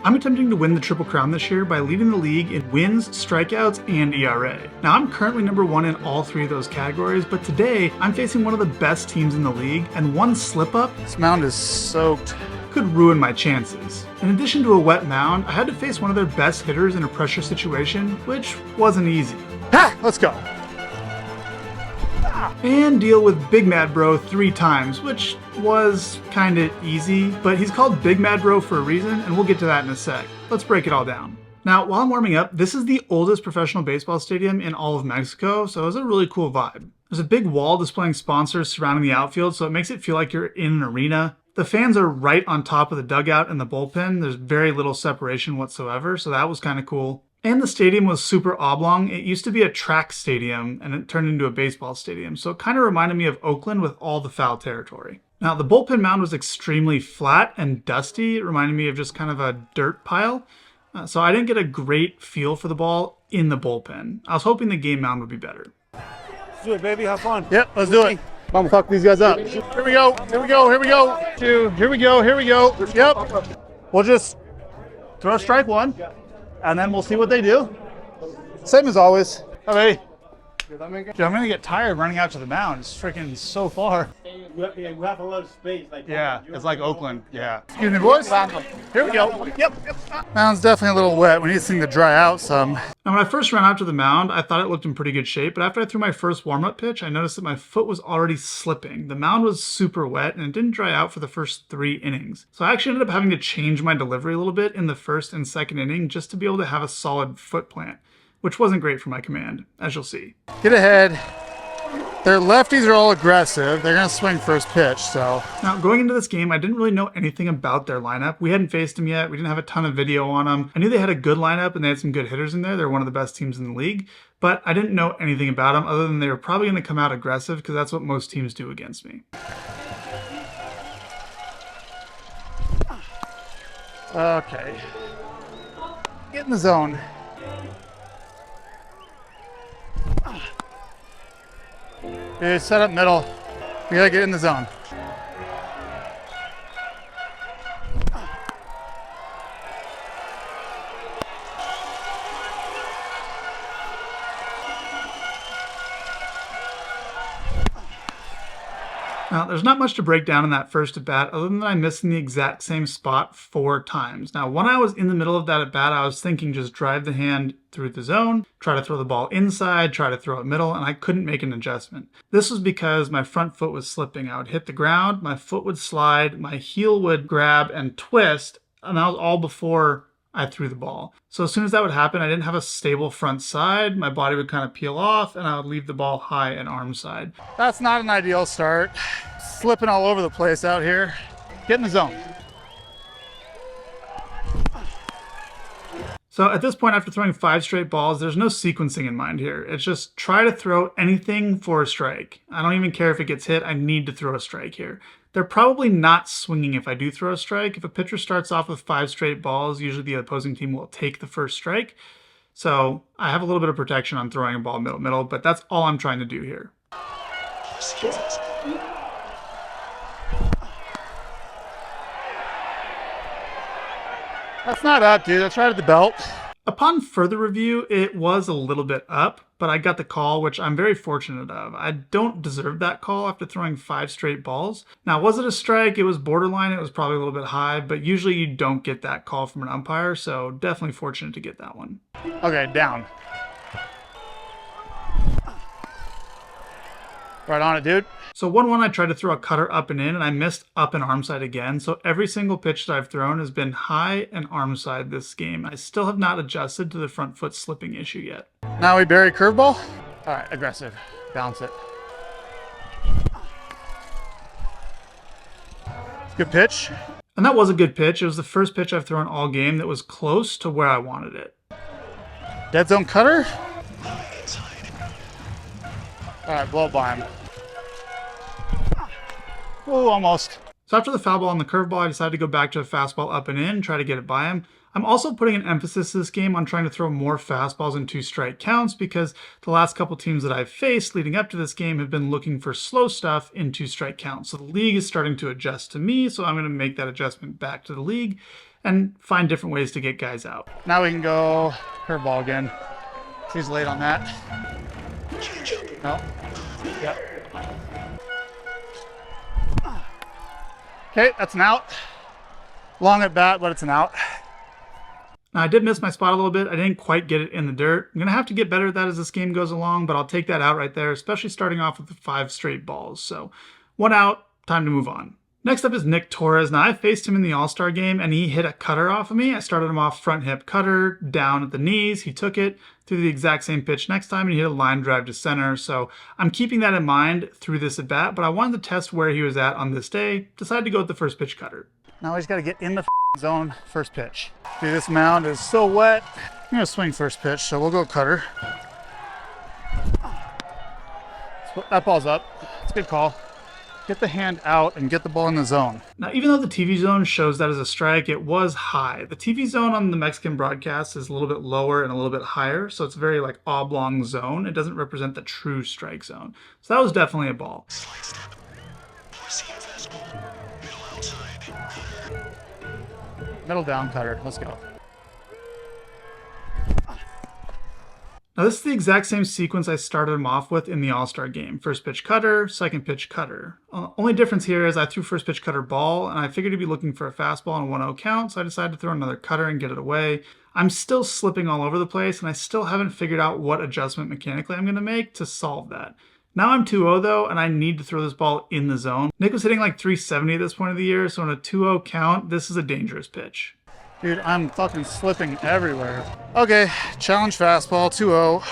I'm attempting to win the Triple Crown this year by leading the league in wins, strikeouts, and ERA. Now, I'm currently number 1 in all 3 of those categories, but today I'm facing one of the best teams in the league, and one slip-up, this mound is soaked, could ruin my chances. In addition to a wet mound, I had to face one of their best hitters in a pressure situation, which wasn't easy. Ha! Let's go. And deal with Big Mad Bro 3 times, which was kinda easy, but he's called Big Mad Bro for a reason, and we'll get to that in a sec. Let's break it all down. Now, while I'm warming up, this is the oldest professional baseball stadium in all of Mexico, so it's a really cool vibe. There's a big wall displaying sponsors surrounding the outfield, so it makes it feel like you're in an arena. The fans are right on top of the dugout and the bullpen. There's very little separation whatsoever, so that was kind of cool. And the stadium was super oblong. It used to be a track stadium, and it turned into a baseball stadium, so it kind of reminded me of Oakland with all the foul territory. Now, the bullpen mound was extremely flat and dusty. It reminded me of just kind of a dirt pile. So I didn't get a great feel for the ball in the bullpen. I was hoping the game mound would be better. Let's do it, baby. Have fun. Yep, let's do it. I'm gonna fuck these guys up. Here we go. Here we go. Here we go. Here we go. Here we go. Yep. We'll just throw strike one, and then we'll see what they do. Same as always. Okay. Dude, I'm gonna get tired running out to the mound. It's freaking so far. We have a lot of space. Yeah, it's like Oakland. Yeah. Excuse me, boys. Here we go. Yep. Mound's definitely a little wet. We need this thing to dry out some. Now, when I first ran out to the mound, I thought it looked in pretty good shape, but after I threw my first warm-up pitch, I noticed that my foot was already slipping. The mound was super wet, and it didn't dry out for the first 3 innings. So I actually ended up having to change my delivery a little bit in the first and second inning just to be able to have a solid foot plant, which wasn't great for my command, as you'll see. Get ahead. Their lefties are all aggressive. They're going to swing first pitch, so. Now, going into this game, I didn't really know anything about their lineup. We hadn't faced them yet. We didn't have a ton of video on them. I knew they had a good lineup and they had some good hitters in there. They're one of the best teams in the league, but I didn't know anything about them other than they were probably going to come out aggressive because that's what most teams do against me. Okay. Get in the zone. Dude, set up middle. We gotta get in the zone. Now, there's not much to break down in that first at-bat other than I missed in the exact same spot 4 times. Now, when I was in the middle of that at-bat, I was thinking just drive the hand through the zone, try to throw the ball inside, try to throw it middle, and I couldn't make an adjustment. This was because my front foot was slipping. I would hit the ground, my foot would slide, my heel would grab and twist, and that was all before I threw the ball. So as soon as that would happen, I didn't have a stable front side. My body would kind of peel off and I would leave the ball high and arm side. That's not an ideal start. Slipping all over the place out here. Get in the zone. So at this point, after throwing 5 straight balls, there's no sequencing in mind here. It's just try to throw anything for a strike. I don't even care if it gets hit. I need to throw a strike here. They're probably not swinging if I do throw a strike. If a pitcher starts off with 5 straight balls, usually the opposing team will take the first strike. So I have a little bit of protection on throwing a ball middle, but that's all I'm trying to do here. That's not up, dude. That's right at the belt. Upon further review, it was a little bit up, but I got the call, which I'm very fortunate of. I don't deserve that call after throwing 5 straight balls. Now, was it a strike? It was borderline. It was probably a little bit high, but usually you don't get that call from an umpire, so definitely fortunate to get that one. Okay, down. Right on it, dude. So 1-1, I tried to throw a cutter up and in, and I missed up and arm side again. So every single pitch that I've thrown has been high and arm side this game. I still have not adjusted to the front foot slipping issue yet. Now we bury curveball. All right, aggressive. Bounce it. Good pitch. And that was a good pitch. It was the first pitch I've thrown all game that was close to where I wanted it. Dead zone cutter. All right, blow it by him. Oh, almost. So after the foul ball and the curveball, I decided to go back to a fastball up and in, try to get it by him. I'm also putting an emphasis this game on trying to throw more fastballs in 2-strike counts because the last couple teams that I've faced leading up to this game have been looking for slow stuff in 2-strike counts. So the league is starting to adjust to me, so I'm going to make that adjustment back to the league. and find different ways to get guys out. Now we can go curveball again. He's late on that. No. Yep. Okay, that's an out. Long at bat, but it's an out. Now, I did miss my spot a little bit. I didn't quite get it in the dirt. I'm going to have to get better at that as this game goes along, but I'll take that out right there, especially starting off with 5 straight balls. So 1 out, time to move on. Next up is Nick Torres. Now, I faced him in the All-Star game, and he hit a cutter off of me. I started him off front hip cutter, down at the knees. He took it, threw the exact same pitch next time, and he hit a line drive to center. So I'm keeping that in mind through this at-bat, but I wanted to test where he was at on this day. Decided to go with the first pitch cutter. Now we just got to get in the zone first pitch. Dude, this mound is so wet. I'm going to swing first pitch, so we'll go cutter. That ball's up. It's a good call. Get the hand out and get the ball in the zone. Now, even though the TV zone shows that as a strike, it was high. The TV zone on the Mexican broadcast is a little bit lower and a little bit higher, so it's a very like oblong zone. It doesn't represent the true strike zone. So that was definitely a ball. Middle down cutter. Let's go. Now, this is the exact same sequence I started him off with in the All-Star game. First pitch cutter, second pitch cutter. Only difference here is I threw first pitch cutter ball, and I figured he'd be looking for a fastball on a 1-0 count, so I decided to throw another cutter and get it away. I'm still slipping all over the place, and I still haven't figured out what adjustment mechanically I'm going to make to solve that. Now I'm 2-0 though, and I need to throw this ball in the zone. Nick was hitting like 370 at this point of the year, so on a 2-0 count, this is a dangerous pitch. Dude, I'm fucking slipping everywhere. Okay, challenge fastball, 2-0.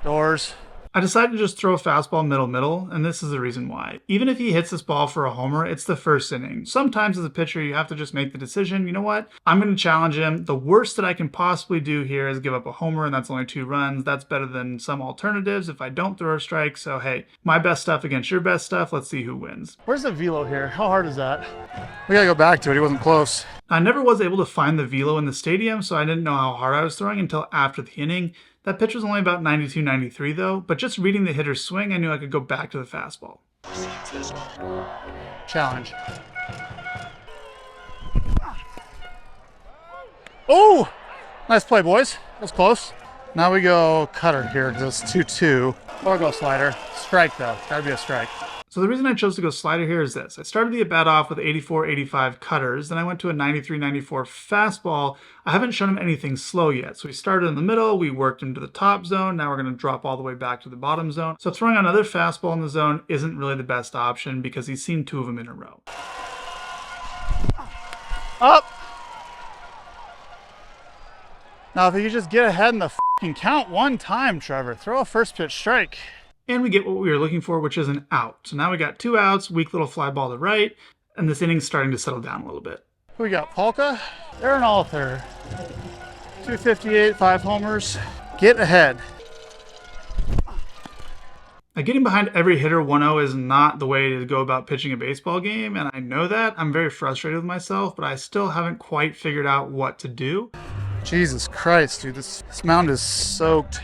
Doors. I decided to just throw a fastball middle, and this is the reason why. Even if he hits this ball for a homer, it's the first inning. Sometimes as a pitcher, you have to just make the decision, you know what? I'm going to challenge him. The worst that I can possibly do here is give up a homer, and that's only 2 runs. That's better than some alternatives if I don't throw a strike. So hey, my best stuff against your best stuff. Let's see who wins. Where's the velo here? How hard is that? We gotta go back to it. He wasn't close. I never was able to find the velo in the stadium, so I didn't know how hard I was throwing until after the inning. That pitch was only about 92, 93 though, but just reading the hitter's swing, I knew I could go back to the fastball. Challenge. Oh! Nice play, boys. That was close. Now we go cutter here because it's 2-2. Or go slider. Strike though. Gotta be a strike. So the reason I chose to go slider here is this. I started the at-bat off with 84, 85 cutters, then I went to a 93, 94 fastball. I haven't shown him anything slow yet. So we started in the middle, we worked him to the top zone, now we're going to drop all the way back to the bottom zone. So throwing another fastball in the zone isn't really the best option because he's seen 2 of them in a row. Up! Now if you could just get ahead in the fucking count one time, Trevor, throw a first pitch strike. And we get what we were looking for, which is an out. So now we got 2 outs, weak little fly ball to right, and this inning's starting to settle down a little bit. Who we got? Polka? Aaron Alter. 258, 5 homers. Get ahead. Now, getting behind every hitter 1-0 is not the way to go about pitching a baseball game, and I know that. I'm very frustrated with myself, but I still haven't quite figured out what to do. Jesus Christ, dude, this mound is soaked.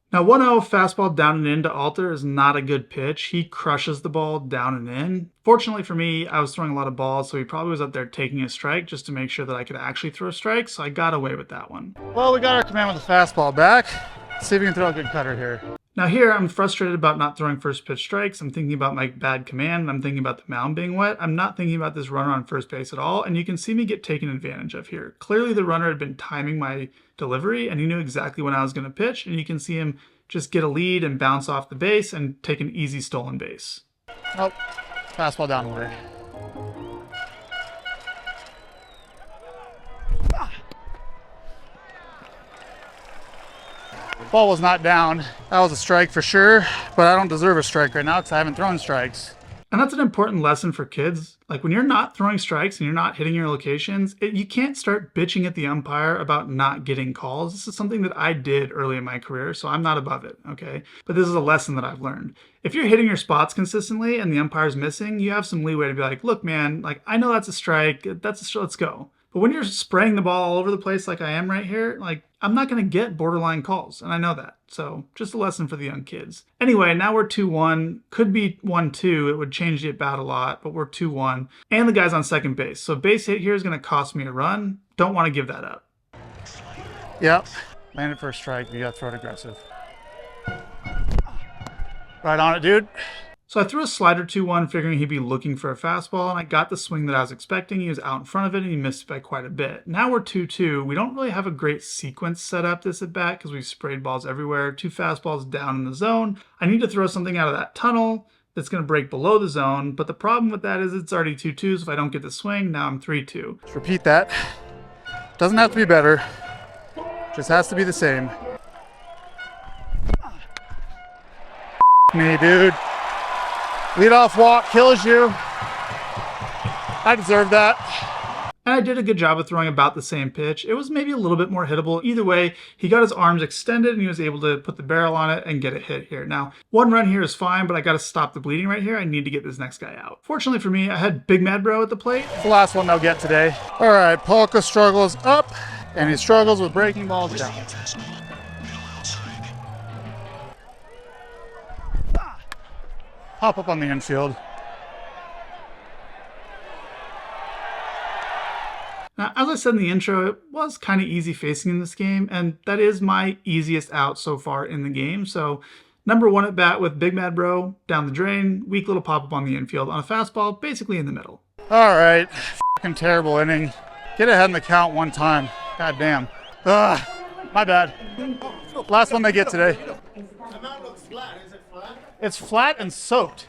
Now 1-0 fastball down and in to Alter is not a good pitch. He crushes the ball down and in. Fortunately for me, I was throwing a lot of balls, so he probably was up there taking a strike just to make sure that I could actually throw a strike, so I got away with that one. Well, we got our command with the fastball back. Let's see if we can throw a good cutter here. Now here, I'm frustrated about not throwing first pitch strikes. I'm thinking about my bad command, and I'm thinking about the mound being wet. I'm not thinking about this runner on first base at all, and you can see me get taken advantage of here. Clearly the runner had been timing my delivery, and he knew exactly when I was going to pitch, and you can see him just get a lead and bounce off the base and take an easy stolen base. Oh, fastball down a little. Ball was not down. That was a strike for sure, but I don't deserve a strike right now because I haven't thrown strikes. And that's an important lesson for kids. Like when you're not throwing strikes and you're not hitting your locations, you can't start bitching at the umpire about not getting calls. This is something that I did early in my career, so I'm not above it, okay? But this is a lesson that I've learned. If you're hitting your spots consistently and the umpire's missing, you have some leeway to be like, look, man, like I know that's a strike, let's go. But But when you're spraying the ball all over the place like I am right here, like, I'm not going to get borderline calls, and I know that. So just a lesson for the young kids. Anyway, now we're 2-1. Could be 1-2. It would change the at-bat a lot, but we're 2-1. And the guy's on second base. So a base hit here is going to cost me a run. Don't want to give that up. Yep. Landed for a strike. You got to throw it aggressive. Right on it, dude. So I threw a slider 2-1, figuring he'd be looking for a fastball, and I got the swing that I was expecting. He was out in front of it, and he missed it by quite a bit. Now we're 2-2. We don't really have a great sequence set up this at-bat because we've sprayed balls everywhere. 2 fastballs down in the zone. I need to throw something out of that tunnel that's going to break below the zone, but the problem with that is it's already 2-2, so if I don't get the swing, now I'm 3-2. Let's repeat that. Doesn't have to be better. Just has to be the same. Me, dude. Leadoff walk kills you. I deserve that. And I did a good job of throwing about the same pitch. It was maybe a little bit more hittable. Either way, he got his arms extended and he was able to put the barrel on it and get a hit here. Now, 1 run here is fine, but I got to stop the bleeding right here. I need to get this next guy out. Fortunately for me, I had Big Mad Bro at the plate. It's the last one they'll get today. All right, Polka struggles up, and he struggles with breaking balls down. Hop up on the infield. Now, as I said in the intro, it was kind of easy facing in this game, and that is my easiest out so far in the game. So, number 1 at bat with Big Mad Bro, down the drain, weak little pop-up on the infield on a fastball, basically in the middle. All right, fucking terrible inning. Get ahead in the count 1 time. God damn. My bad. Last one they get today. It's flat and soaked.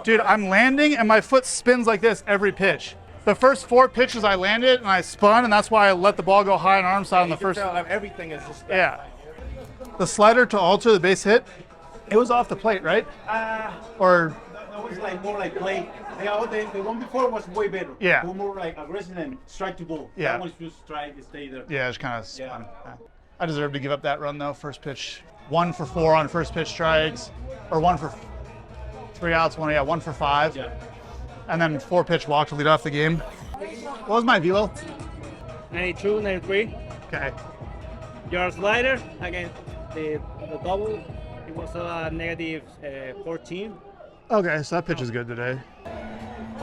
Dude, I'm landing and my foot spins like this every pitch. The first 4 pitches I landed and I spun, and that's why I let the ball go high on arm side on the first. Everything is just. Yeah. The slider to alter the base hit, it was off the plate, right? Or. That was like more like play. The one before was way better. Yeah. More like aggressive and strike to ball. Yeah. That one's just strike, stay there. Yeah, it's kind of spun. Yeah. I deserve to give up that run though. First pitch, 1 for 4 on first pitch strikes, or 1 for 3 outs, 1 for 5. Yeah. And then 4 pitch walk to lead off the game. What was my velo? 92, 93. Okay. Your slider against the double, it was a negative 14. Okay, so that pitch is good today.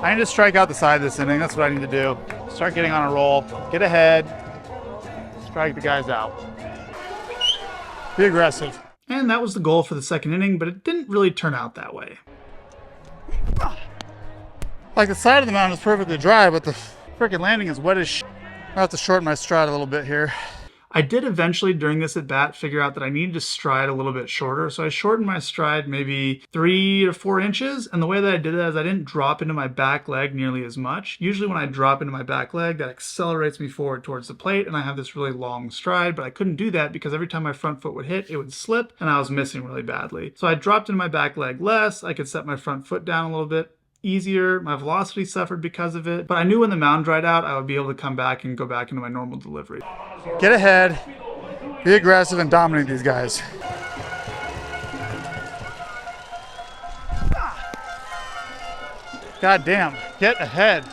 I need to strike out the side of this inning. That's what I need to do. Start getting on a roll. Get ahead. Strike the guys out. Be aggressive. And that was the goal for the second inning, but it didn't really turn out that way. Like, the side of the mound is perfectly dry, but the freaking landing is wet as shit. I have to shorten my stride a little bit here. I did eventually, during this at-bat, figure out that I needed to stride a little bit shorter, so I shortened my stride maybe 3 to 4 inches, and the way that I did that is I didn't drop into my back leg nearly as much. Usually when I drop into my back leg, that accelerates me forward towards the plate, and I have this really long stride, but I couldn't do that because every time my front foot would hit, it would slip, and I was missing really badly. So I dropped into my back leg less, I could set my front foot down a little bit easier. My velocity suffered because of it, but I knew when the mound dried out, I would be able to come back and go back into my normal delivery. Get ahead, be aggressive, and dominate these guys. God damn, get ahead.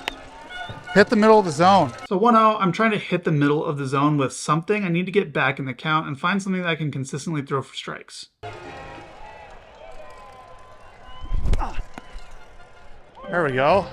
Hit the middle of the zone. So 1-0, I'm trying to hit the middle of the zone with something. I need to get back in the count and find something that I can consistently throw for strikes. There we go.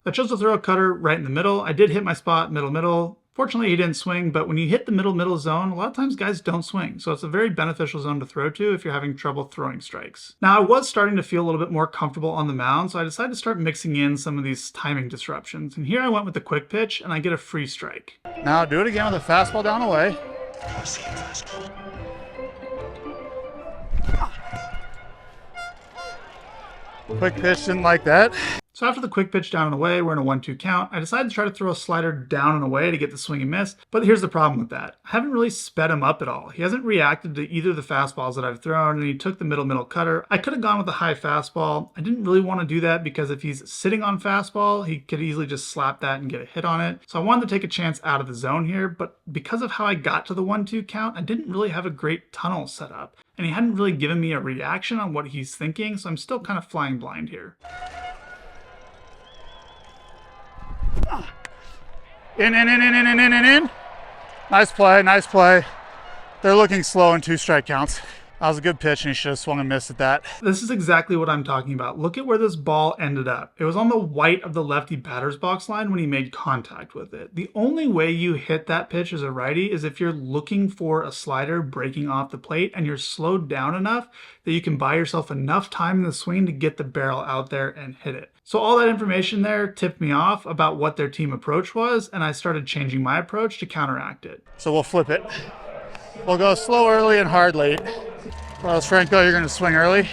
I chose to throw a cutter right in the middle. I did hit my spot middle. Fortunately, he didn't swing, but when you hit the middle zone, a lot of times guys don't swing. So it's a very beneficial zone to throw to if you're having trouble throwing strikes. Now, I was starting to feel a little bit more comfortable on the mound, so I decided to start mixing in some of these timing disruptions. And here I went with the quick pitch, and I get a free strike. Now do it again with a fastball down away. Quick pitch, didn't like that. So after the quick pitch down and away, we're in a 1-2 count. I decided to try to throw a slider down and away to get the swing and miss, but here's the problem with that. I haven't really sped him up at all. He hasn't reacted to either of the fastballs that I've thrown, and he took the middle cutter. I could have gone with a high fastball. I didn't really want to do that because if he's sitting on fastball, he could easily just slap that and get a hit on it. So I wanted to take a chance out of the zone here, but because of how I got to the 1-2 count, I didn't really have a great tunnel set up, and he hadn't really given me a reaction on what he's thinking, so I'm still kind of flying blind here. In. Nice play, nice play. They're looking slow in 2 strike counts. That was a good pitch, and he should have swung and missed at that. This is exactly what I'm talking about. Look at where this ball ended up. It was on the white of the lefty batter's box line when he made contact with it. The only way you hit that pitch as a righty is if you're looking for a slider breaking off the plate and you're slowed down enough that you can buy yourself enough time in the swing to get the barrel out there and hit it. So all that information there tipped me off about what their team approach was, and I started changing my approach to counteract it. So we'll flip it. We'll go slow early and hard late. Well, Franco, you're going to swing early.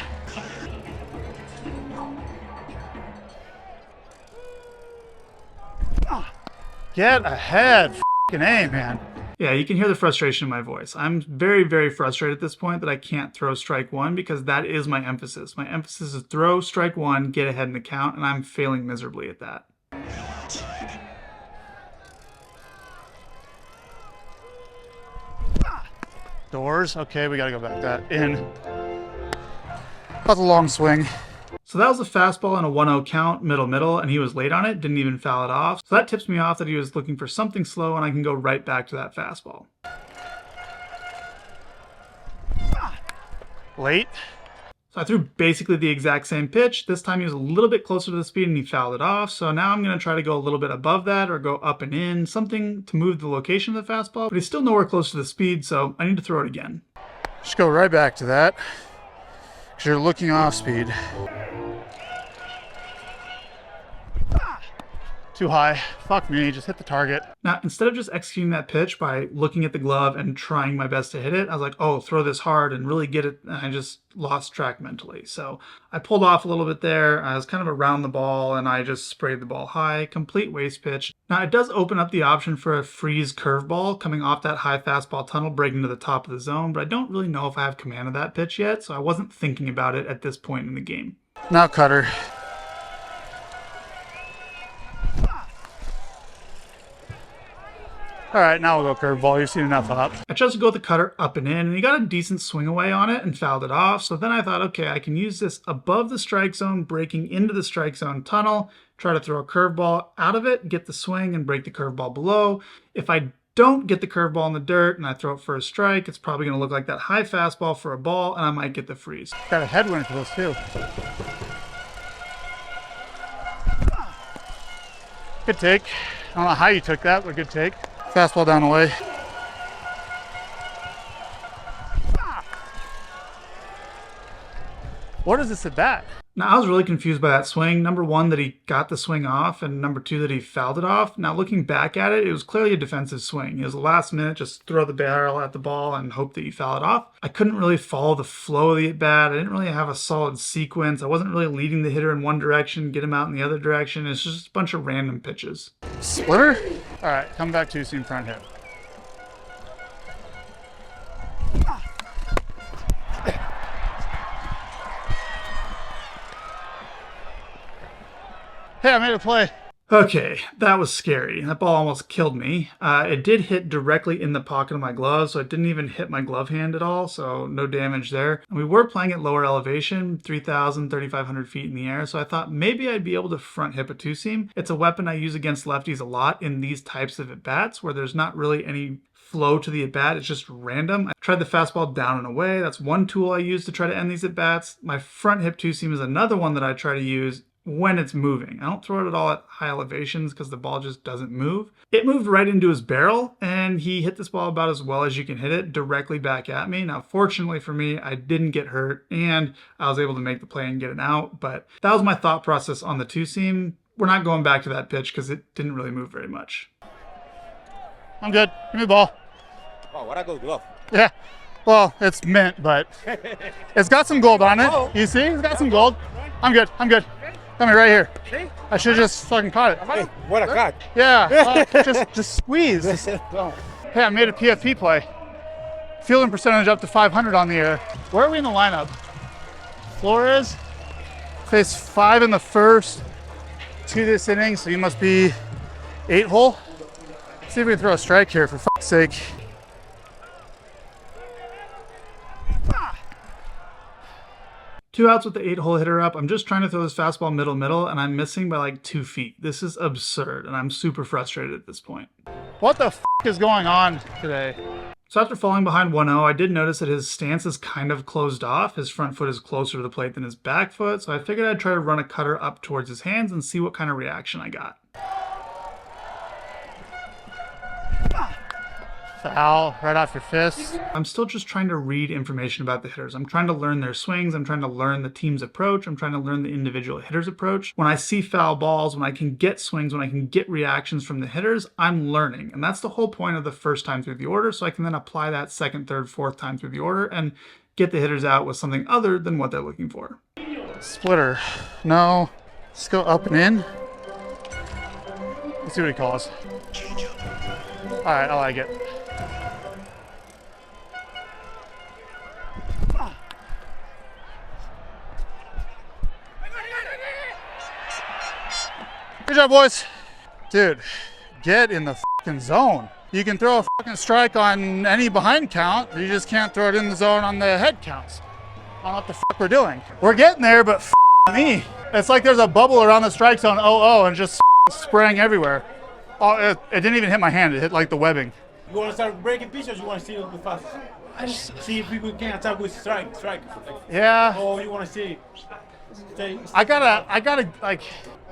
Get ahead. F***ing A, man. Yeah, you can hear the frustration in my voice. I'm very, very frustrated at this point that I can't throw strike one because that is my emphasis. My emphasis is throw strike one, get ahead in the count, and I'm failing miserably at that. Doors. Okay, we got to go back that in. That's a long swing. So that was a fastball and a 1-0 count, middle, and he was late on it, didn't even foul it off. So that tips me off that he was looking for something slow, and I can go right back to that fastball. Late. So I threw basically the exact same pitch. This time he was a little bit closer to the speed and he fouled it off. So now I'm going to try to go a little bit above that or go up and in, something to move the location of the fastball. But he's still nowhere close to the speed, so I need to throw it again. Just go right back to that because you're looking off speed. Too high. Fuck me, just hit the target. Now, instead of just executing that pitch by looking at the glove and trying my best to hit it, I was like, oh, throw this hard and really get it. And I just lost track mentally. So I pulled off a little bit there. I was kind of around the ball and I just sprayed the ball high. Complete waste pitch. Now, it does open up the option for a freeze curveball coming off that high fastball tunnel, breaking to the top of the zone, but I don't really know if I have command of that pitch yet, so I wasn't thinking about it at this point in the game. Now cutter. All right, now we'll go curveball. You've seen enough up. I chose to go with the cutter up and in, and he got a decent swing away on it and fouled it off. So then I thought, okay, I can use this above the strike zone, breaking into the strike zone tunnel, try to throw a curveball out of it, get the swing, and break the curveball below. If I don't get the curveball in the dirt and I throw it for a strike, it's probably going to look like that high fastball for a ball, and I might get the freeze. Got a headwind for this, too. Good take. I don't know how you took that, but good take. Fastball down the way. What is this at bat? Now, I was really confused by that swing. Number one, that he got the swing off, and number two, that he fouled it off. Now, looking back at it, it was clearly a defensive swing. It was the last minute, just throw the barrel at the ball and hope that you foul it off. I couldn't really follow the flow of the at-bat. I didn't really have a solid sequence. I wasn't really leading the hitter in one direction, get him out in the other direction. It's just a bunch of random pitches. Splitter? All right, come back to seam front hip. Hey, I made a play. Okay, that was scary. That ball almost killed me. It did hit directly in the pocket of my glove, so it didn't even hit my glove hand at all, so no damage there. And we were playing at lower elevation, 3,000, 3,500 feet in the air, so I thought maybe I'd be able to front hip a two-seam. It's a weapon I use against lefties a lot in these types of at-bats where there's not really any flow to the at-bat. It's just random. I tried the fastball down and away. That's one tool I use to try to end these at-bats. My front hip two-seam is another one that I try to use when it's moving. I don't throw it at all at high elevations because the ball just doesn't move. It moved right into his barrel and he hit this ball about as well as you can hit it directly back at me. Now, fortunately for me, I didn't get hurt and I was able to make the play and get it out, but that was my thought process on the two-seam. We're not going back to that pitch because it didn't really move very much. I'm good. Give me the ball. Oh, what a good glove. Yeah. Well, it's mint, but it's got some gold on it. You see? It's got some gold. I'm good. I'm good. Come here, right here. I should have just fucking caught it. Hey, what a cut. Yeah, just squeeze. Hey, I made a PFP play. Fielding percentage up to 500 on the air. Where are we in the lineup? Flores faced 5 in the first, 2 this inning, so you must be 8-hole. See if we can throw a strike here, for fuck's sake. 2 outs with the 8-hole hitter up. I'm just trying to throw this fastball middle, and I'm missing by like 2 feet. This is absurd, and I'm super frustrated at this point. What the f is going on today? So after falling behind 1-0, I did notice that his stance is kind of closed off. His front foot is closer to the plate than his back foot, so I figured I'd try to run a cutter up towards his hands and see what kind of reaction I got. Foul, right off your fist. I'm still just trying to read information about the hitters. I'm trying to learn their swings. I'm trying to learn the team's approach. I'm trying to learn the individual hitter's approach. When I see foul balls, when I can get swings, when I can get reactions from the hitters, I'm learning. And that's the whole point of the first time through the order, so I can then apply that second, third, fourth time through the order and get the hitters out with something other than what they're looking for. Splitter. No. Let's go up and in. Let's see what he calls. All right, I like it. Good job, boys. Dude, get in the fucking zone. You can throw a fucking strike on any behind count. You just can't throw it in the zone on the head counts. I don't know what the fuck we're doing. We're getting there, but me. It's like there's a bubble around the strike zone 0-0 and just spraying everywhere. Oh, it didn't even hit my hand. It hit like the webbing. You want to start breaking pitches, or you want to see it with fast? See if people can attack with strike. Yeah. Oh, you want to see? I gotta like.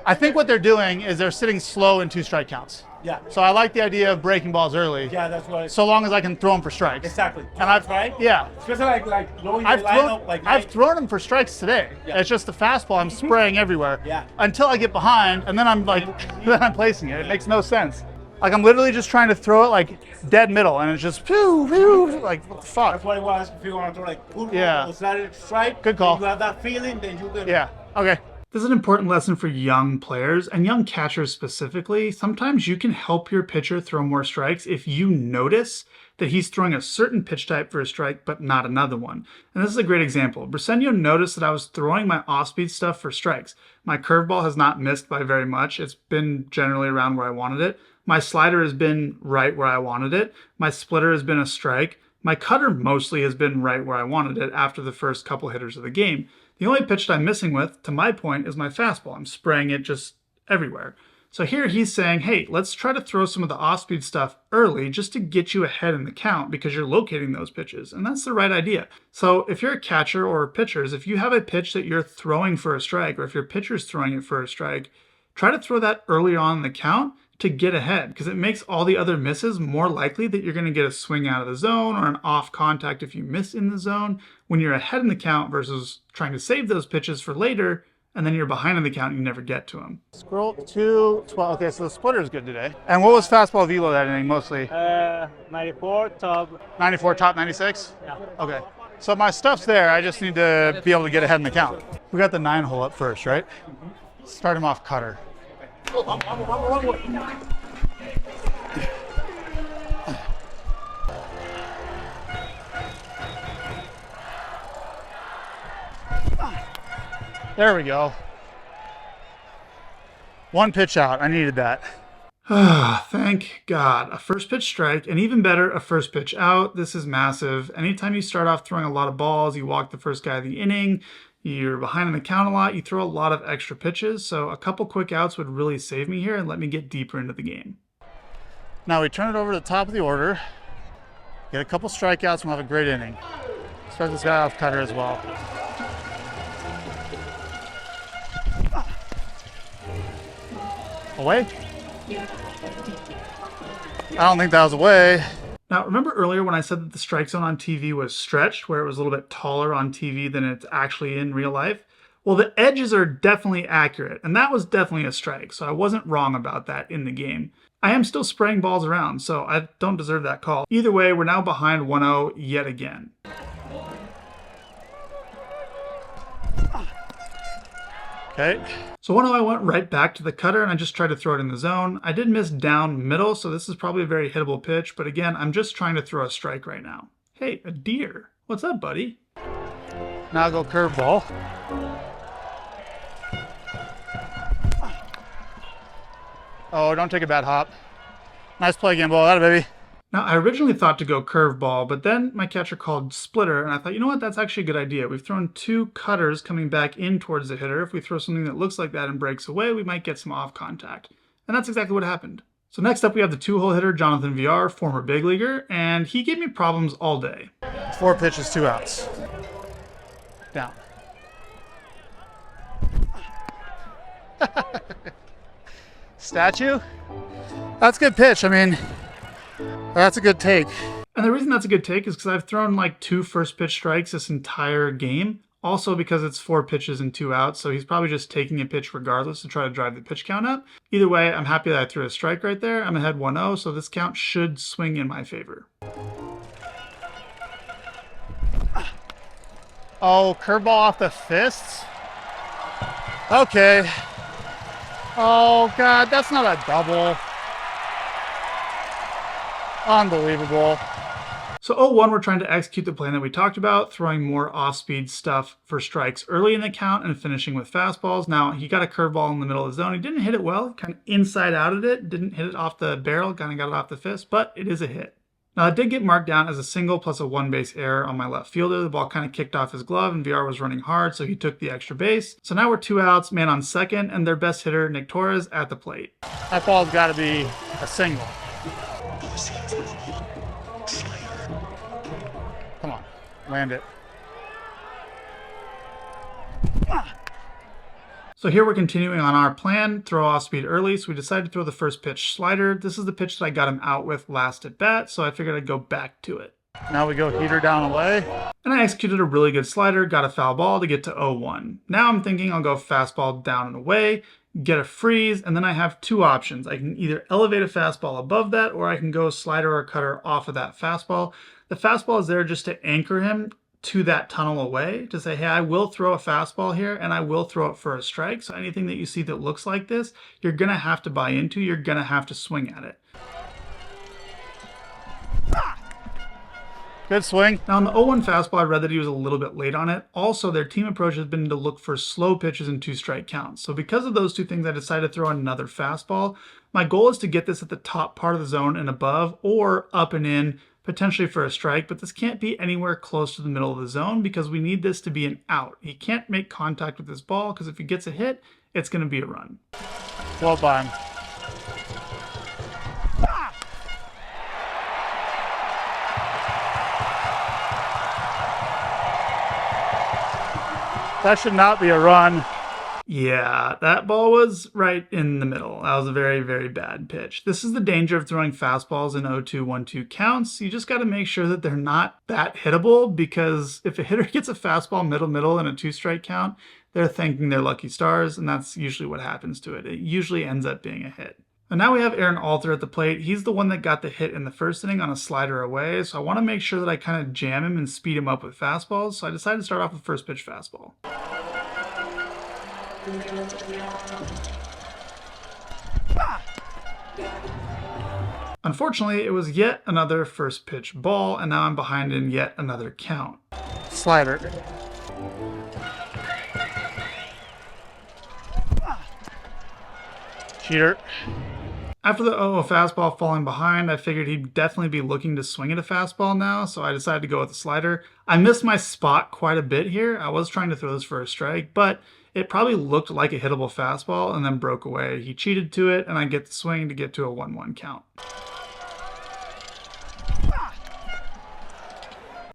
I think what they're doing is they're sitting slow in 2 strike counts. Yeah. So I like the idea of breaking balls early. Yeah, that's what. So long as I can throw them for strikes. Exactly. And I've right. Yeah. Especially like blowing the lineup. I've thrown them for strikes today. Yeah. It's just the fastball I'm spraying everywhere. Yeah. Until I get behind, and then I'm like, then I'm placing it. It makes no sense. Like I'm literally just trying to throw it like dead middle, and it's just pew, pew, like what the fuck. That's what it was. If you want to throw like pull Yeah. slider strike. Good call. You have that feeling, then you can. Yeah. Okay. This is an important lesson for young players and young catchers specifically. Sometimes you can help your pitcher throw more strikes if you notice that he's throwing a certain pitch type for a strike but not another one. And this is a great example. Briseño noticed that I was throwing my off-speed stuff for strikes. My curveball has not missed by very much. It's been generally around where I wanted it. My slider has been right where I wanted it. My splitter has been a strike. My cutter mostly has been right where I wanted it after the first couple hitters of the game. The only pitch that I'm missing with, to my point, is my fastball. I'm spraying it just everywhere. So here he's saying, hey, let's try to throw some of the off-speed stuff early just to get you ahead in the count because you're locating those pitches. And that's the right idea. So if you're a catcher or pitchers, if you have a pitch that you're throwing for a strike, or if your pitcher's throwing it for a strike, try to throw that early on in the count to get ahead, because it makes all the other misses more likely that you're going to get a swing out of the zone or an off contact if you miss in the zone when you're ahead in the count versus trying to save those pitches for later and then you're behind in the count and you never get to them. Scroll to 12. Okay, so the splitter is good today. And what was fastball velo that inning mostly? 94 top. 94 top 96? Yeah. Okay. So my stuff's there. I just need to be able to get ahead in the count. We got the 9-hole up first, right? Start him off cutter. There we go. 1 pitch out. I needed that. Thank God. A first pitch strike, and even better, a first pitch out. This is massive. Anytime you start off throwing a lot of balls, you walk the first guy of the inning, you're behind in the count a lot, you throw a lot of extra pitches, so a couple quick outs would really save me here and let me get deeper into the game. Now we turn it over to the top of the order, get a couple strikeouts, and we'll have a great inning. Start this guy off cutter as well. Away? I don't think that was away. Now, remember earlier when I said that the strike zone on TV was stretched, where it was a little bit taller on TV than it's actually in real life? Well, the edges are definitely accurate, and that was definitely a strike, so I wasn't wrong about that in the game. I am still spraying balls around, so I don't deserve that call. Either way, we're now behind 1-0 yet again. Okay. So 1-0, I went right back to the cutter and I just tried to throw it in the zone. I did miss down middle, so this is probably a very hittable pitch, but again, I'm just trying to throw a strike right now. Hey, a deer. What's up, buddy? Now I'll go curveball. Oh, don't take a bad hop. Nice play again, ball. That baby. Now, I originally thought to go curveball, but then my catcher called splitter, and I thought, you know what, that's actually a good idea. We've thrown 2 cutters coming back in towards the hitter. If we throw something that looks like that and breaks away, we might get some off contact. And that's exactly what happened. So next up, we have the 2-hole hitter, Jonathan VR, former big leaguer, and he gave me problems all day. 4 pitches, 2 outs. Down. Statue? That's a good pitch. I mean, that's a good take. And the reason that's a good take is because I've thrown like 2 first pitch strikes this entire game. Also because it's 4 pitches and 2 outs, so he's probably just taking a pitch regardless to try to drive the pitch count up. Either way, I'm happy that I threw a strike right there. I'm ahead 1-0, so this count should swing in my favor. Oh, curveball off the fists? Okay. Oh, God, that's not a double. Unbelievable. So 0-1, we're trying to execute the plan that we talked about, throwing more off-speed stuff for strikes early in the count and finishing with fastballs. Now, he got a curveball in the middle of the zone. He didn't hit it well, kind of inside out at it, didn't hit it off the barrel, kind of got it off the fist, but it is a hit. Now, it did get marked down as a single plus a 1-base error on my left fielder. The ball kind of kicked off his glove, and VR was running hard, so he took the extra base. So now we're 2 outs, man on second, and their best hitter, Nick Torres, at the plate. That ball's got to be a single. Come on, land it. So here we're continuing on our plan, throw off speed early, so we decided to throw the first pitch slider. This is the pitch that I got him out with last at bat, so I figured I'd go back to it. Now we go heater down away. And I executed a really good slider, got a foul ball to get to 0-1. Now I'm thinking I'll go fastball down and away, get a freeze, and then I have 2 options. I can either elevate a fastball above that, or I can go slider or cutter off of that fastball. The fastball is there just to anchor him to that tunnel away, to say, hey, I will throw a fastball here and I will throw it for a strike. So anything that you see that looks like this, you're going to have to buy into, you're going to have to swing at it. Good swing. Now on the 0-1 fastball, I read that he was a little bit late on it. Also, their team approach has been to look for slow pitches and 2-strike counts. So because of those 2 things, I decided to throw another fastball. My goal is to get this at the top part of the zone and above, or up and in, potentially for a strike, but this can't be anywhere close to the middle of the zone because we need this to be an out. He can't make contact with this ball because if he gets a hit, it's going to be a run. Well by him. That should not be a run. Yeah, that ball was right in the middle. That was a very, very bad pitch. This is the danger of throwing fastballs in 0-2, 1-2 counts. You just got to make sure that they're not that hittable, because if a hitter gets a fastball middle in a 2-strike count, they're thanking their lucky stars, and that's usually what happens to it. It usually ends up being a hit. And now we have Aaron Alter at the plate. He's the one that got the hit in the first inning on a slider away, so I want to make sure that I kind of jam him and speed him up with fastballs, so I decided to start off with first pitch fastball. Unfortunately, it was yet another first pitch ball, and now I'm behind in yet another count. Slider. Cheater. After the 0-0 fastball falling behind, I figured he'd definitely be looking to swing at a fastball now, so I decided to go with the slider. I missed my spot quite a bit here. I was trying to throw this for a strike, but it probably looked like a hittable fastball and then broke away. He cheated to it, and I get the swing to get to a 1-1 count.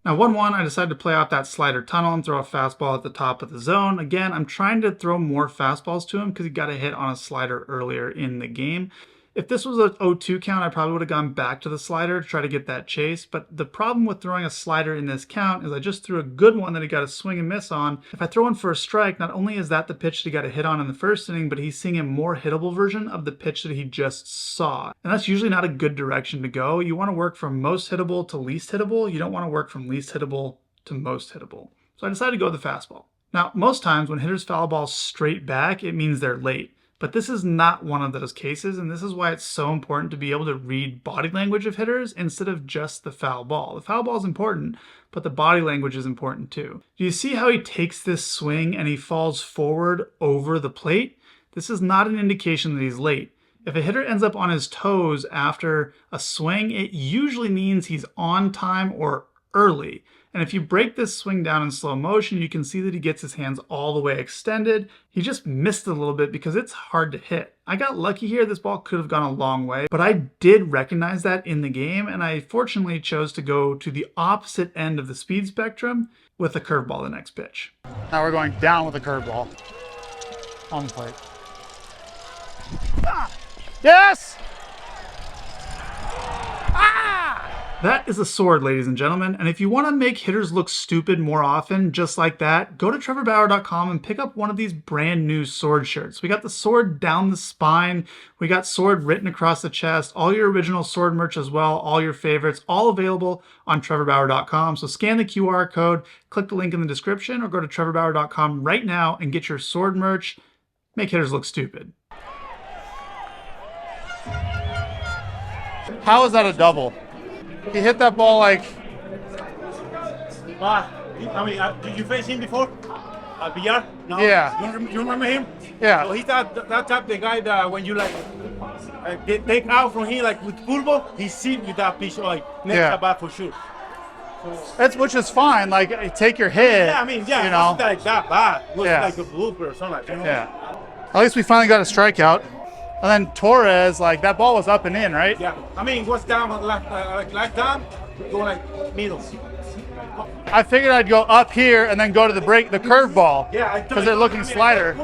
Now 1-1, I decided to play off that slider tunnel and throw a fastball at the top of the zone. Again, I'm trying to throw more fastballs to him because he got a hit on a slider earlier in the game. If this was an 0-2 count, I probably would have gone back to the slider to try to get that chase. But the problem with throwing a slider in this count is I just threw a good one that he got a swing and miss on. If I throw one for a strike, not only is that the pitch that he got a hit on in the first inning, but he's seeing a more hittable version of the pitch that he just saw. And that's usually not a good direction to go. You want to work from most hittable to least hittable. You don't want to work from least hittable to most hittable. So I decided to go with the fastball. Now, most times when hitters foul balls straight back, it means they're late. But this is not one of those cases, and this is why it's so important to be able to read body language of hitters instead of just the foul ball. The foul ball is important, but the body language is important too. Do you see how he takes this swing and he falls forward over the plate? This is not an indication that he's late. If a hitter ends up on his toes after a swing, it usually means he's on time or early. And if you break this swing down in slow motion, you can see that he gets his hands all the way extended. He just missed it a little bit because it's hard to hit. I got lucky here. This ball could have gone a long way, but I did recognize that in the game, and I fortunately chose to go to the opposite end of the speed spectrum with a curveball the next pitch. Now we're going down with a curveball on the plate. Ah! Yes! That is a sword, ladies and gentlemen, and if you want to make hitters look stupid more often, just like that, go to trevorbauer.com and pick up one of these brand new sword shirts. We got the sword down the spine, we got sword written across the chest, all your original sword merch as well, all your favorites, all available on trevorbauer.com. So scan the QR code, click the link in the description, or go to trevorbauer.com right now and get your sword merch. Make hitters look stupid. How is that a double? He hit that ball like... I mean, did you face him before? Villar? No? Yeah. You remember him? Yeah. So he's that type of guy that when you like take out from him like with pulvo, he sees with that pitch like next at bat for sure. Which is fine. Like take your hit. Yeah, I mean, yeah, you know. like that bad. It was like a blooper or something like that. You know? Yeah. At least we finally got a strikeout. And then Torres, like that ball was up and in, right? Yeah. I mean, it was down like down, go like middle. I figured I'd go up here and then go to the curveball. Yeah, because they're looking slider.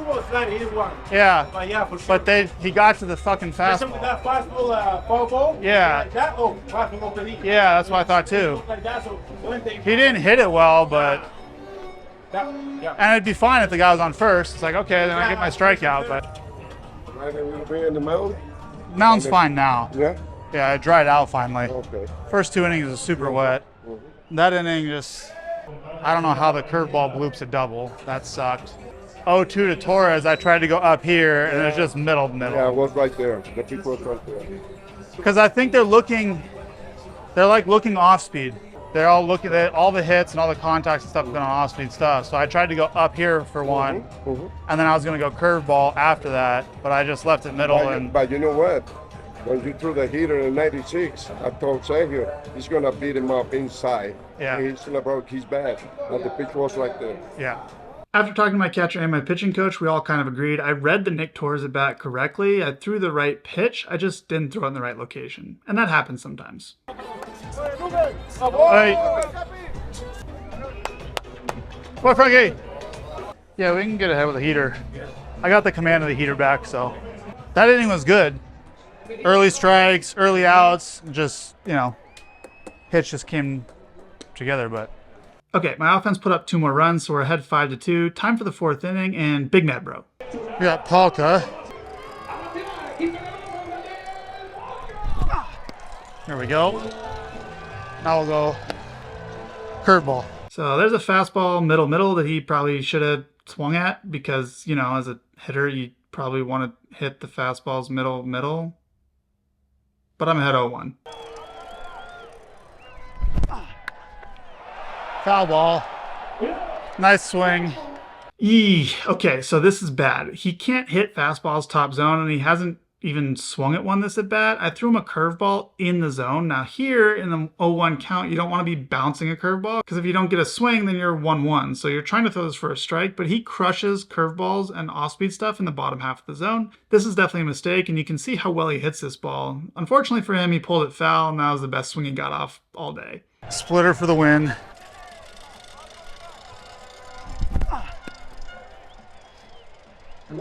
Yeah. But yeah, for sure. But he got to the fucking fastball. That fastball, foul ball. Yeah. Like that, fastball. Yeah, that's what I thought too. Like that, so he didn't hit it well, but. Yeah. And it'd be fine if the guy was on first. It's like, okay, then I get my strikeout, but. In the mound? Mound's fine now. Yeah? Yeah, it dried out finally. Okay. First 2 innings was super wet. That inning just, I don't know how the curveball bloops a double. That sucked. 0-2 to Torres, I tried to go up here, and it was just middle. Yeah, it was right there. The pitch was right there. Because I think they're like looking off speed. They're all looking at all the hits and all the contacts and stuff going on off speed stuff. So I tried to go up here for one, and then I was going to go curveball after that, but I just left it middle. But you know what? When you threw the hitter in 96, I told Sergio, he's going to beat him up inside. Yeah. And he's going to broke his bat. But the pitch was right there. Yeah. After talking to my catcher and my pitching coach, we all kind of agreed. I read the Nick Torres at bat correctly. I threw the right pitch. I just didn't throw it in the right location. And that happens sometimes. Hey. What, Frankie? Yeah, we can get ahead with a heater. I got the command of the heater back, so. That inning was good. Early strikes, early outs, just, hits just came together, but. Okay, my offense put up 2 more runs, so we're ahead 5-2. Time for the 4th inning, and Big Mad Bro. We got Polka. There we go. Now we'll go curveball. So there's a fastball middle that he probably should have swung at because, as a hitter, you probably want to hit the fastballs middle. But I'm ahead 0-1. Foul ball. Nice swing. Okay, so this is bad. He can't hit fastballs top zone, and he hasn't even swung at one this at bat. I threw him a curveball in the zone. Now here in the 0-1 count, you don't want to be bouncing a curveball because if you don't get a swing, then you're 1-1. So you're trying to throw this for a strike, but he crushes curveballs and off-speed stuff in the bottom half of the zone. This is definitely a mistake, and you can see how well he hits this ball. Unfortunately for him, he pulled it foul, and that was the best swing he got off all day. Splitter for the win.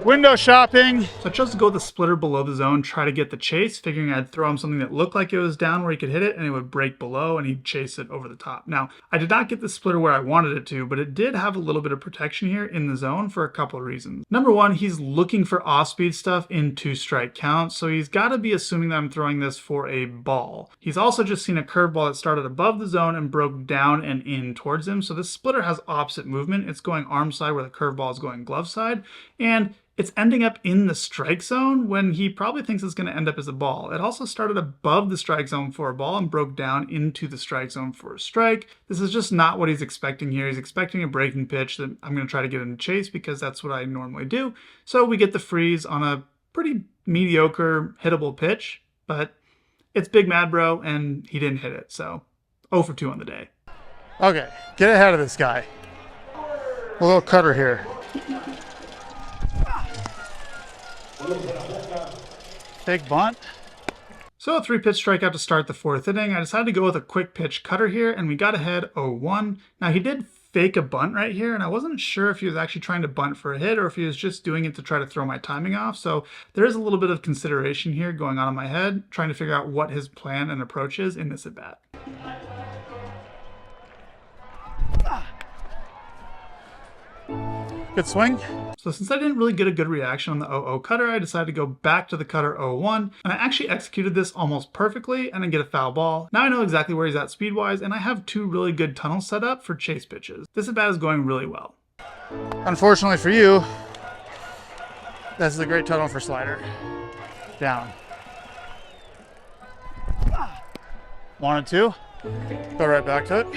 Window shopping. So I chose to go with the splitter below the zone, try to get the chase, figuring I'd throw him something that looked like it was down where he could hit it and it would break below and he'd chase it over the top. Now, I did not get the splitter where I wanted it to, but it did have a little bit of protection here in the zone for a couple of reasons. Number one, he's looking for off-speed stuff in 2-strike counts, so he's got to be assuming that I'm throwing this for a ball. He's also just seen a curveball that started above the zone and broke down and in towards him, so this splitter has opposite movement. It's going arm side where the curveball is going glove side, and it's ending up in the strike zone when he probably thinks it's going to end up as a ball. It also started above the strike zone for a ball and broke down into the strike zone for a strike. This is just not what he's expecting here. He's expecting a breaking pitch that I'm going to try to get him to chase because that's what I normally do. So we get the freeze on a pretty mediocre, hittable pitch, but it's Big Mad Bro, and he didn't hit it, so 0 for 2 on the day. Okay, get ahead of this guy. A little cutter here. Big bunt. So a 3-pitch strikeout to start the 4th inning. I decided to go with a quick pitch cutter here, and we got ahead 0-1. Now he did fake a bunt right here, and I wasn't sure if he was actually trying to bunt for a hit or if he was just doing it to try to throw my timing off. So there is a little bit of consideration here going on in my head, trying to figure out what his plan and approach is in this at-bat. Good swing. So since I didn't really get a good reaction on the 0-0 cutter, I decided to go back to the cutter 0-1, and I actually executed this almost perfectly and then get a foul ball. Now I know exactly where he's at speed-wise, and I have 2 really good tunnels set up for chase pitches. This at-bat is going really well. Unfortunately for you, this is a great tunnel for slider. Down. 1 and 2. Go right back to it.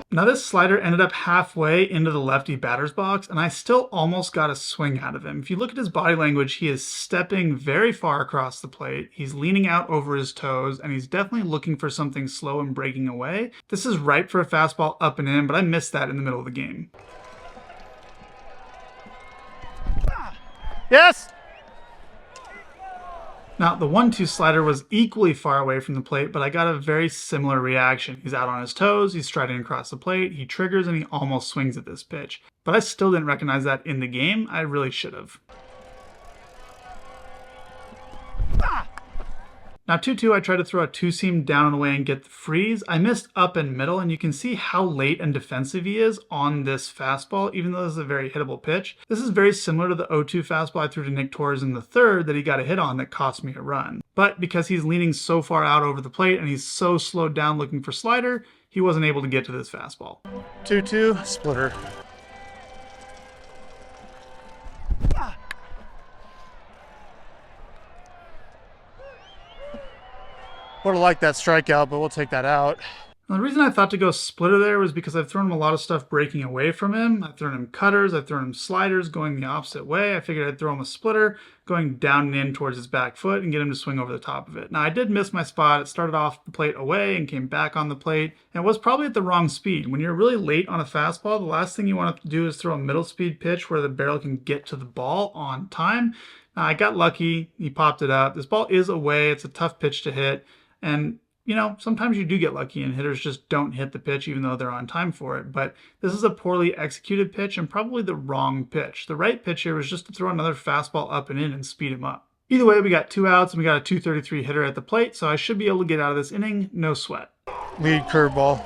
Now this slider ended up halfway into the lefty batter's box, and I still almost got a swing out of him. If you look at his body language, he is stepping very far across the plate. He's leaning out over his toes, and he's definitely looking for something slow and breaking away. This is ripe for a fastball up and in, but I missed that in the middle of the game. Yes! Now, the 1-2 slider was equally far away from the plate, but I got a very similar reaction. He's out on his toes, he's striding across the plate, he triggers, and he almost swings at this pitch. But I still didn't recognize that in the game. I really should have. Now 2-2, I tried to throw a 2-seam down and away and get the freeze. I missed up and middle, and you can see how late and defensive he is on this fastball, even though this is a very hittable pitch. This is very similar to the 0-2 fastball I threw to Nick Torres in the 3rd that he got a hit on that cost me a run. But because he's leaning so far out over the plate and he's so slowed down looking for slider, he wasn't able to get to this fastball. 2-2, splitter. Would have liked that strikeout, but we'll take that out. Now, the reason I thought to go splitter there was because I've thrown him a lot of stuff breaking away from him. I've thrown him cutters, I've thrown him sliders going the opposite way. I figured I'd throw him a splitter going down and in towards his back foot and get him to swing over the top of it. Now I did miss my spot. It started off the plate away and came back on the plate, and it was probably at the wrong speed. When you're really late on a fastball, the last thing you want to do is throw a middle speed pitch where the barrel can get to the ball on time. Now I got lucky, he popped it up. This ball is away, it's a tough pitch to hit. And, you know, sometimes you do get lucky and hitters just don't hit the pitch even though they're on time for it. But this is a poorly executed pitch and probably the wrong pitch. The right pitch here was just to throw another fastball up and in and speed him up. Either way, we got 2 outs and we got a 233 hitter at the plate, so I should be able to get out of this inning, no sweat. Lead curveball.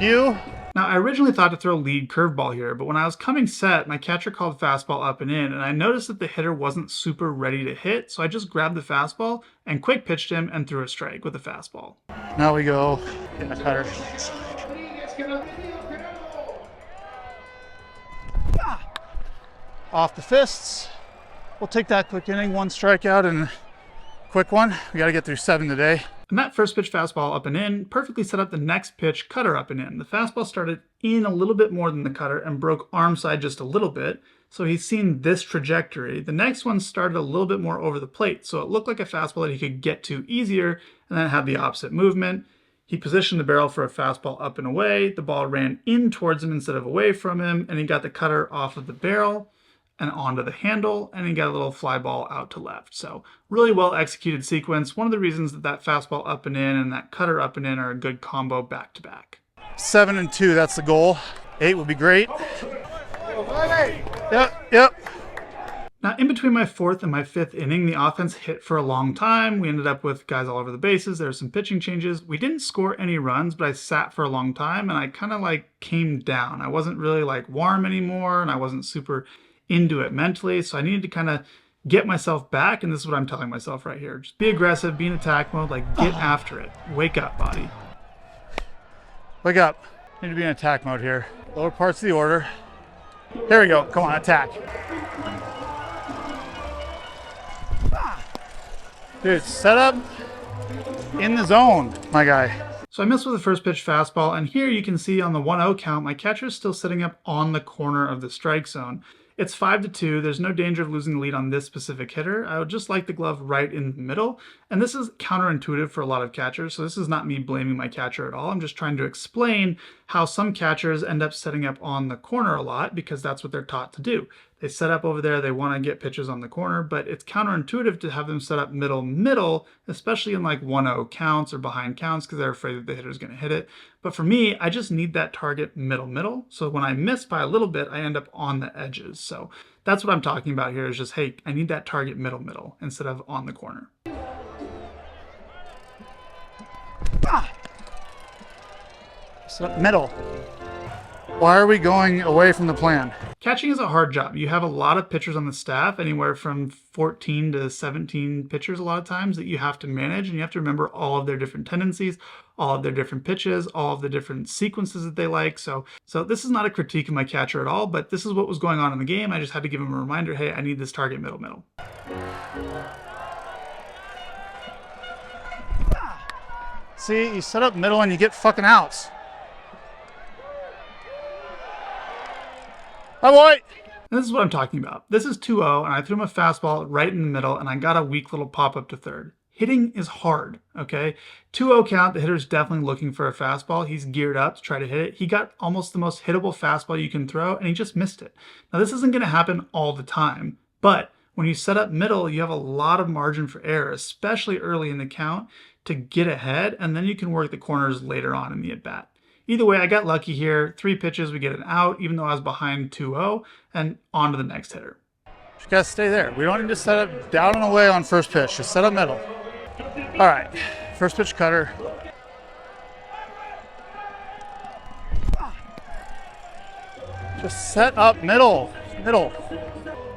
You. Now, I originally thought to throw lead curveball here, but when I was coming set, my catcher called fastball up and in, and I noticed that the hitter wasn't super ready to hit, so I just grabbed the fastball and quick pitched him and threw a strike with a fastball. Now we go in the cutter. Off the fists. We'll take that quick inning, 1 strikeout and quick one. We got to get through 7 today. And that first pitch fastball up and in perfectly set up the next pitch cutter up and in. The fastball started in a little bit more than the cutter and broke arm side just a little bit, so he's seen this trajectory. The next one started a little bit more over the plate, so it looked like a fastball that he could get to easier, and then it had the opposite movement. He positioned the barrel for a fastball up and away. The ball ran in towards him instead of away from him, and he got the cutter off of the barrel and onto the handle, and he got a little fly ball out to left. So really well executed sequence. One of the reasons that that fastball up and in and that cutter up and in are a good combo back to back. 7 and 2, that's the goal. 8 would be great. Yep. Now, in between my 4th and my 5th inning, the offense hit for a long time. We ended up with guys all over the bases. There were some pitching changes. We didn't score any runs, but I sat for a long time, and I kind of like came down. I wasn't really like warm anymore, and I wasn't super into it mentally, so I needed to kind of get myself back, and this is what I'm telling myself right here. Just be aggressive, be in attack mode, like get after it. Wake up, body. Wake up. Need to be in attack mode here. Lower parts of the order. Here we go. Come on, attack. Dude, set up in the zone, my guy. So I missed with the first pitch fastball, and here you can see on the 1-0 count, my catcher is still sitting up on the corner of the strike zone. It's 5-2. There's no danger of losing the lead on this specific hitter. I would just like the glove right in the middle. And this is counterintuitive for a lot of catchers. So this is not me blaming my catcher at all. I'm just trying to explain how some catchers end up setting up on the corner a lot because that's what they're taught to do. They set up over there, they want to get pitches on the corner, but it's counterintuitive to have them set up middle, especially in like 1-0 counts or behind counts because they're afraid that the hitter's going to hit it. But for me, I just need that target middle. So when I miss by a little bit, I end up on the edges. So that's what I'm talking about here is just, hey, I need that target middle instead of on the corner. Set up middle. Why are we going away from the plan? Catching is a hard job. You have a lot of pitchers on the staff, anywhere from 14 to 17 pitchers a lot of times that you have to manage, and you have to remember all of their different tendencies, all of their different pitches, all of the different sequences that they like. So this is not a critique of my catcher at all, but this is what was going on in the game. I just had to give him a reminder, hey, I need this target middle. See, you set up middle and you get fucking outs. Hi, boy. And this is what I'm talking about. This is 2-0, and I threw him a fastball right in the middle, and I got a weak little pop-up to third. Hitting is hard, okay? 2-0 count, the hitter's definitely looking for a fastball. He's geared up to try to hit it. He got almost the most hittable fastball you can throw, and he just missed it. Now, this isn't going to happen all the time, but when you set up middle, you have a lot of margin for error, especially early in the count, to get ahead, and then you can work the corners later on in the at-bat. Either way, I got lucky here. 3 pitches, we get an out, even though I was behind 2-0, and on to the next hitter. Just gotta stay there. We don't need to set up down and away on first pitch. Just set up middle. All right, first pitch cutter. Just set up middle.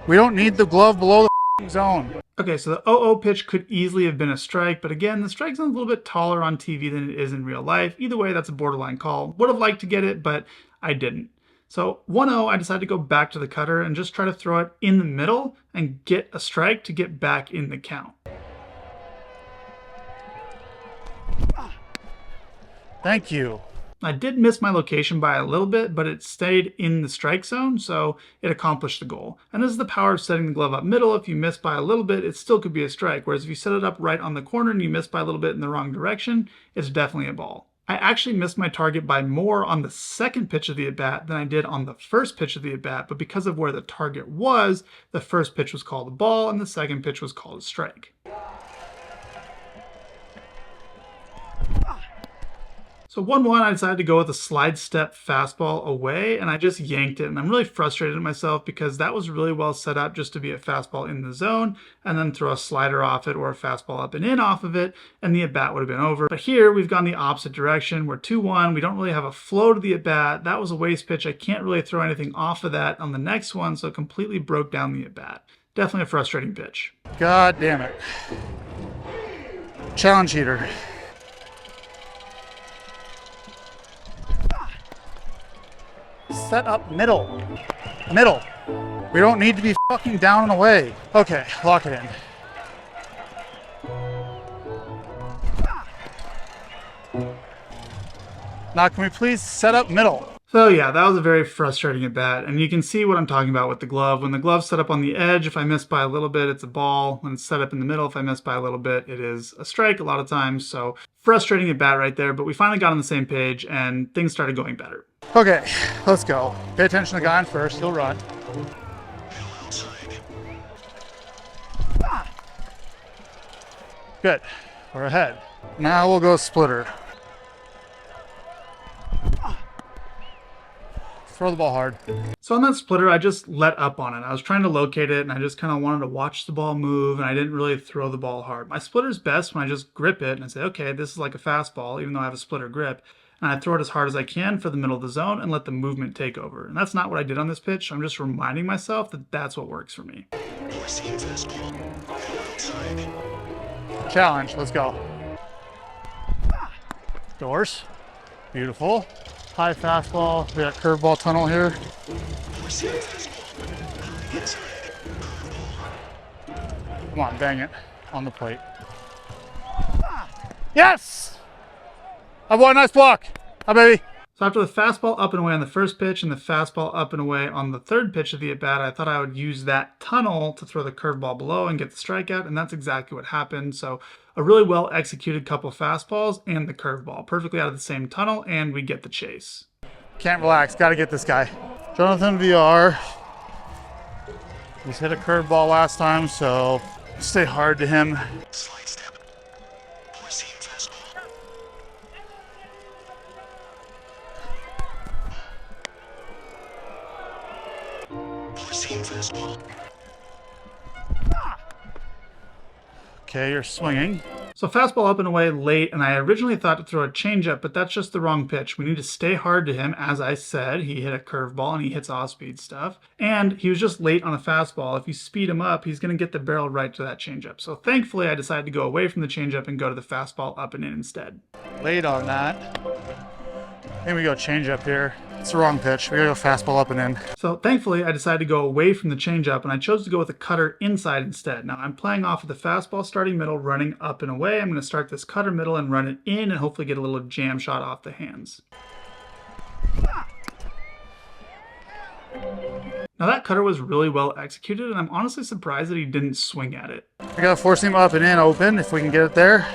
We don't need the glove below the zone. Okay, so the 0-0 pitch could easily have been a strike, but again, the strike zone's a little bit taller on TV than it is in real life. Either way, that's a borderline call. Would have liked to get it, but I didn't. So 1-0, I decided to go back to the cutter and just try to throw it in the middle and get a strike to get back in the count. Thank you. I did miss my location by a little bit, but it stayed in the strike zone, so it accomplished the goal. And this is the power of setting the glove up middle. If you miss by a little bit, it still could be a strike, whereas if you set it up right on the corner and you miss by a little bit in the wrong direction, it's definitely a ball. I actually missed my target by more on the second pitch of the at-bat than I did on the first pitch of the at-bat, but because of where the target was, the first pitch was called a ball and the second pitch was called a strike. So 1-1, I decided to go with a slide step fastball away, and I just yanked it. And I'm really frustrated at myself because that was really well set up just to be a fastball in the zone, and then throw a slider off it or a fastball up and in off of it, and the at-bat would have been over. But here, we've gone the opposite direction. We're 2-1. We don't really have a flow to the at-bat. That was a waste pitch. I can't really throw anything off of that on the next one, so it completely broke down the at-bat. Definitely a frustrating pitch. God damn it. Challenge heater. Set up middle. We don't need to be fucking down and away. Okay, lock it in. Now can we please set up middle? So yeah, that was a very frustrating at bat, and you can see what I'm talking about with the glove. When the glove's set up on the edge, if I miss by a little bit, it's a ball. When it's set up in the middle, if I miss by a little bit, it is a strike a lot of times. So frustrating at bat right there, but we finally got on the same page and things started going better. Okay, let's go. Pay attention to the guy on first, he'll run. Good, we're ahead. Now we'll go splitter. Throw the ball hard. So on that splitter, I just let up on it. I was trying to locate it, and I just kind of wanted to watch the ball move, and I didn't really throw the ball hard. My splitter's best when I just grip it, and I say, okay, this is like a fastball, even though I have a splitter grip. And I throw it as hard as I can for the middle of the zone and let the movement take over. And that's not what I did on this pitch. I'm just reminding myself that that's what works for me. Challenge, let's go. Doors, beautiful. High fastball, we got curveball tunnel here. Come on, bang it on the plate. Yes! Oh boy, nice block. Hi, baby. So after the fastball up and away on the first pitch and the fastball up and away on the third pitch of the at-bat, I thought I would use that tunnel to throw the curveball below and get the strikeout, and that's exactly what happened. So a really well executed couple of fastballs and the curveball, perfectly out of the same tunnel, and we get the chase. Can't relax, gotta get this guy. Jonathan VR. He's hit a curveball last time, so stay hard to him. Slide step. Four-seam fastball. Four-seam fastball. Okay, you're swinging. So fastball up and away late, and I originally thought to throw a changeup, but that's just the wrong pitch. We need to stay hard to him. As I said, he hit a curveball and he hits off-speed stuff. And he was just late on a fastball. If you speed him up, he's going to get the barrel right to that changeup. So thankfully, I decided to go away from the changeup and go to the fastball up and in instead. Late on that. I think we go changeup here. It's the wrong pitch. We gotta go fastball up and in. So thankfully, I decided to go away from the changeup, and I chose to go with a cutter inside instead. Now I'm playing off of the fastball starting middle, running up and away. I'm going to start this cutter middle and run it in and hopefully get a little jam shot off the hands. Now that cutter was really well executed, and I'm honestly surprised that he didn't swing at it. I gotta force him up and in open if we can get it there.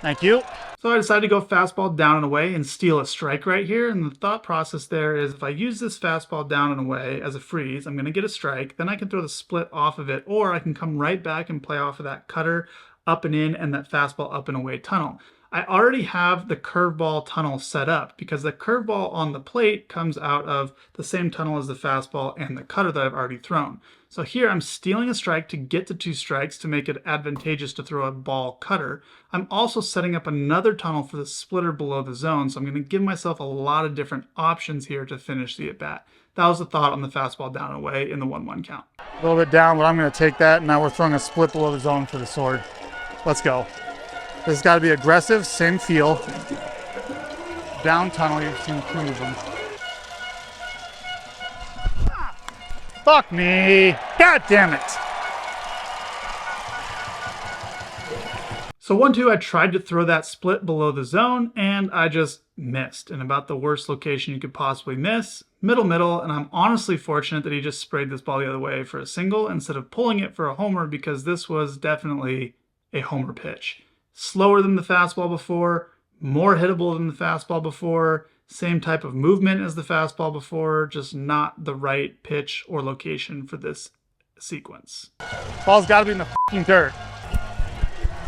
Thank you. So I decided to go fastball down and away and steal a strike right here. And the thought process there is if I use this fastball down and away as a freeze, I'm going to get a strike. Then I can throw the split off of it, or I can come right back and play off of that cutter up and in and that fastball up and away tunnel. I already have the curveball tunnel set up because the curveball on the plate comes out of the same tunnel as the fastball and the cutter that I've already thrown. So here I'm stealing a strike to get to 2 strikes to make it advantageous to throw a ball cutter. I'm also setting up another tunnel for the splitter below the zone, so I'm going to give myself a lot of different options here to finish the at-bat. That was the thought on the fastball down and away in the 1-1 count. A little bit down, but I'm going to take that. Now we're throwing a split below the zone for the sword. Let's go. This has got to be aggressive, same feel. Down tunnel, you've seen 2 of them. Fuck me. God damn it. So 1-2, I tried to throw that split below the zone, and I just missed. And about the worst location you could possibly miss. Middle, and I'm honestly fortunate that he just sprayed this ball the other way for a single instead of pulling it for a homer, because this was definitely a homer pitch. Slower than the fastball before, more hittable than the fastball before, same type of movement as the fastball before, just not the right pitch or location for this sequence. Ball's got to be in the fucking dirt.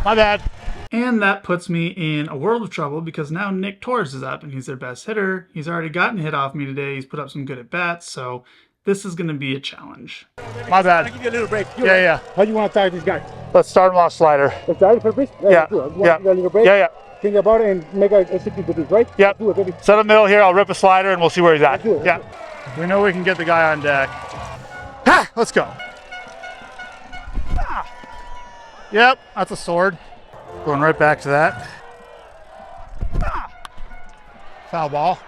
My bad. And that puts me in a world of trouble because now Nick Torres is up and he's their best hitter. He's already gotten a hit off me today. He's put up some good at-bats, so this is going to be a challenge. My bad. I'll give you a little break. Yeah. How do you want to target this guy? Let's start him off slider. Let's start for this? Yeah. A little break? Yeah. Think about it and make a execute this, right? Yep. Do it, baby. Set him middle here. I'll rip a slider and we'll see where he's at. Do it. Yeah. We know we can get the guy on deck. Ha! Let's go. Yep, that's a sword. Going right back to that. Foul ball.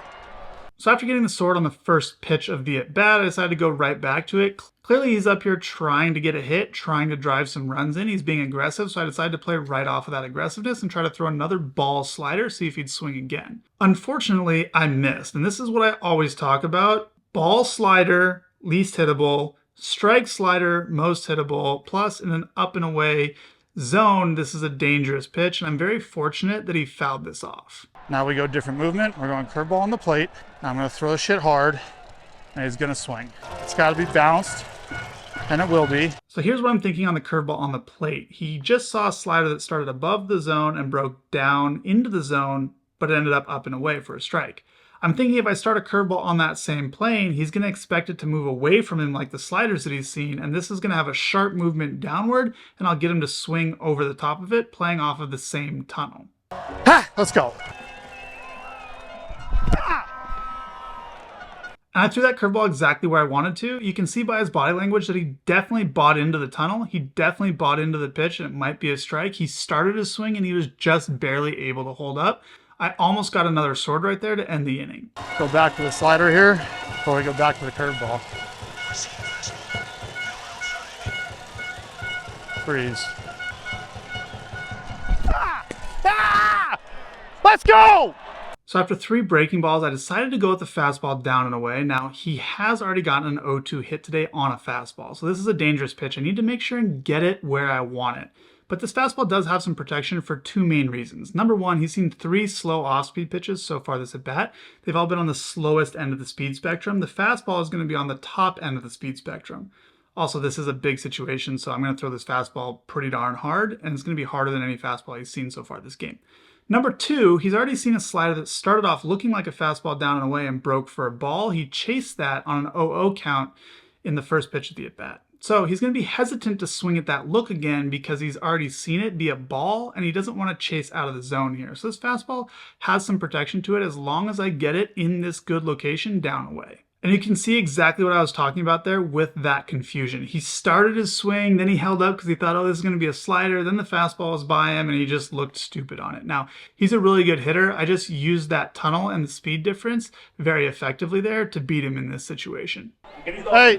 So after getting the sword on the first pitch of the at-bat, I decided to go right back to it. Clearly he's up here trying to get a hit, trying to drive some runs in. He's being aggressive, so I decided to play right off of that aggressiveness and try to throw another ball slider, see if he'd swing again. Unfortunately, I missed, and this is what I always talk about. Ball slider, least hittable, strike slider, most hittable, plus in an up and away zone, this is a dangerous pitch, and I'm very fortunate that he fouled this off. Now we go different movement. We're going curveball on the plate. Now I'm going to throw the shit hard, and he's going to swing. It's got to be bounced, and it will be. So here's what I'm thinking on the curveball on the plate. He just saw a slider that started above the zone and broke down into the zone, but it ended up and away for a strike. I'm thinking if I start a curveball on that same plane, he's going to expect it to move away from him like the sliders that he's seen, and this is going to have a sharp movement downward, and I'll get him to swing over the top of it, playing off of the same tunnel. Ha! Let's go. And I threw that curveball exactly where I wanted to. You can see by his body language that he definitely bought into the tunnel. He definitely bought into the pitch, and it might be a strike. He started his swing, and he was just barely able to hold up. I almost got another sword right there to end the inning. Go back to the slider here before we go back to the curveball. Freeze. Let's go! So after 3 breaking balls, I decided to go with the fastball down and away. Now, he has already gotten an 0-2 hit today on a fastball. So this is a dangerous pitch. I need to make sure and get it where I want it. But this fastball does have some protection for 2 main reasons. Number 1, he's seen 3 slow off-speed pitches so far this at-bat. They've all been on the slowest end of the speed spectrum. The fastball is going to be on the top end of the speed spectrum. Also, this is a big situation, so I'm going to throw this fastball pretty darn hard, and it's going to be harder than any fastball he's seen so far this game. Number 2, he's already seen a slider that started off looking like a fastball down and away and broke for a ball. He chased that on an 0-0 count in the first pitch of the at-bat. So he's going to be hesitant to swing at that look again because he's already seen it be a ball and he doesn't want to chase out of the zone here. So this fastball has some protection to it as long as I get it in this good location down away. And you can see exactly what I was talking about there with that confusion. He started his swing, then he held up because he thought, oh, this is going to be a slider. Then the fastball was by him and he just looked stupid on it. Now, he's a really good hitter. I just used that tunnel and the speed difference very effectively there to beat him in this situation. Hey.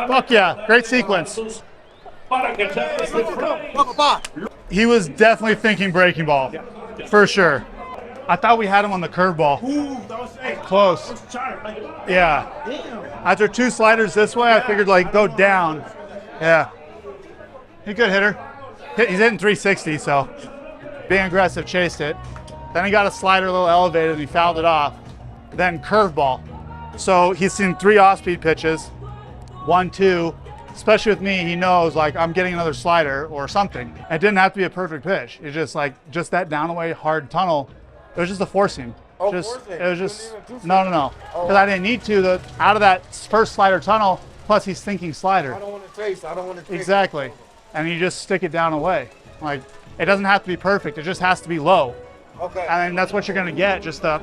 Fuck yeah. Great sequence. He was definitely thinking breaking ball. For sure. I thought we had him on the curveball. Close. Yeah. After 2 sliders this way, I figured like go down. Yeah. He's a good hitter. He's hitting 360, so being aggressive, chased it. Then he got a slider a little elevated and he fouled it off. Then curveball. So he's seen 3 off-speed pitches. 1, 2. Especially with me, he knows like I'm getting another slider or something. It didn't have to be a perfect pitch. It's just like that down away hard tunnel. It was just a forcing. Oh, It forcing. was just You didn't even do no. Because I didn't need to. Out of that first slider tunnel, plus he's thinking slider. I don't want to taste. I don't want to taste. Exactly. And you just stick it down away. Like it doesn't have to be perfect. It just has to be low. Okay. And that's what you're gonna get. Just the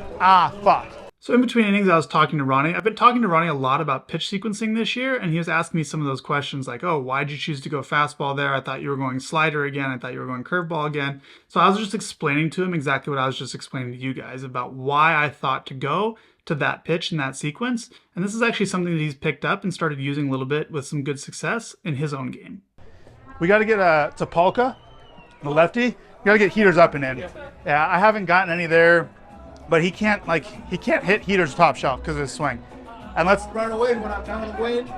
fuck. So in between innings, I was talking to Ronnie. I've been talking to Ronnie a lot about pitch sequencing this year, and he was asking me some of those questions like, oh, why'd you choose to go fastball there? I thought you were going slider again. I thought you were going curveball again. So I was just explaining to him exactly what I was just explaining to you guys about why I thought to go to that pitch in that sequence. And this is actually something that he's picked up and started using a little bit with some good success in his own game. We got to get to Polka, the lefty. We got to get heaters up and in. Yeah, I haven't gotten any there. But he can't hit heaters top shelf because of his swing. And let's Run away when I'm down the wind.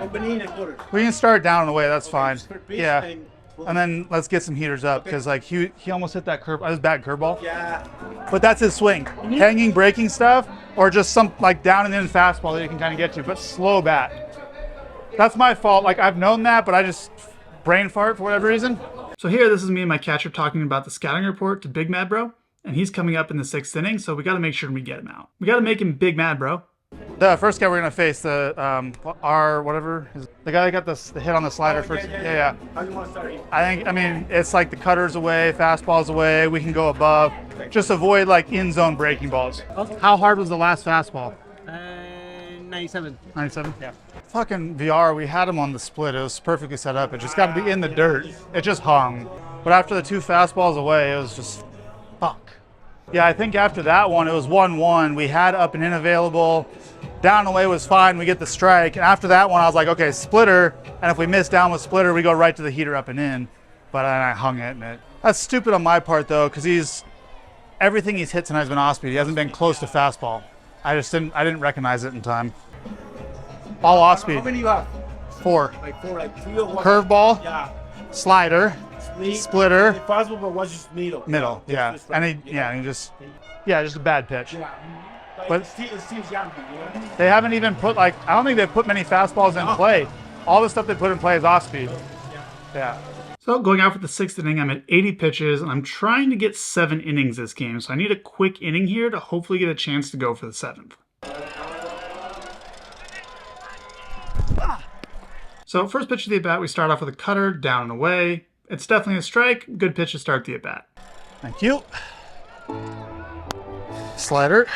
Open in and put it. we can start down and away. That's fine. Pitch Yeah. and- And then let's get some heaters up because like he almost hit that curve. His bad curveball. Yeah. But that's his swing. Hanging, breaking stuff, or just some like down and in fastball that you can kind of get to, but slow bat. That's my fault. Like I've known that, but I just brain fart for whatever reason. So here, this is me and my catcher talking about the scouting report to Big Mad Bro. And he's coming up in the 6th inning, so we got to make sure we get him out. We got to make him Big Mad Bro. The first guy we're gonna face, the guy that got the hit on the slider first. Yeah. How do you want to start? I mean, it's like the cutters away, fastballs away. We can go above. Just avoid like in zone breaking balls. How hard was the last fastball? 97. 97. Yeah. Fucking VR, we had him on the split. It was perfectly set up. It just got to be in the dirt. It just hung. But after the 2 fastballs away, it was just fuck. Yeah, I think after that one, it was 1-1. We had up and in available. Down away was fine. We get the strike. And after that one, I was like, okay, splitter. And if we miss down with splitter, we go right to the heater up and in. But I hung it. And that's stupid on my part, though, because everything he's hit tonight has been off speed. He hasn't been close to fastball. I didn't recognize it in time. All off speed. How many you have? 4. Like 4, like 3 or 1? Curveball, Yeah. slider, splitter, The fastball, but was just middle. middle. Yeah. Just And right. he just a bad pitch. Yeah. But- But it seems young, you know? They haven't even put I don't think they've put many fastballs in play. All the stuff they put in play is off speed. Yeah. So going out for the 6th inning, I'm at 80 pitches, and I'm trying to get 7 innings this game. So I need a quick inning here to hopefully get a chance to go for the 7th. So first pitch of the at-bat, we start off with a cutter, down and away. It's definitely a strike. Good pitch to start the at-bat. Thank you. Slider.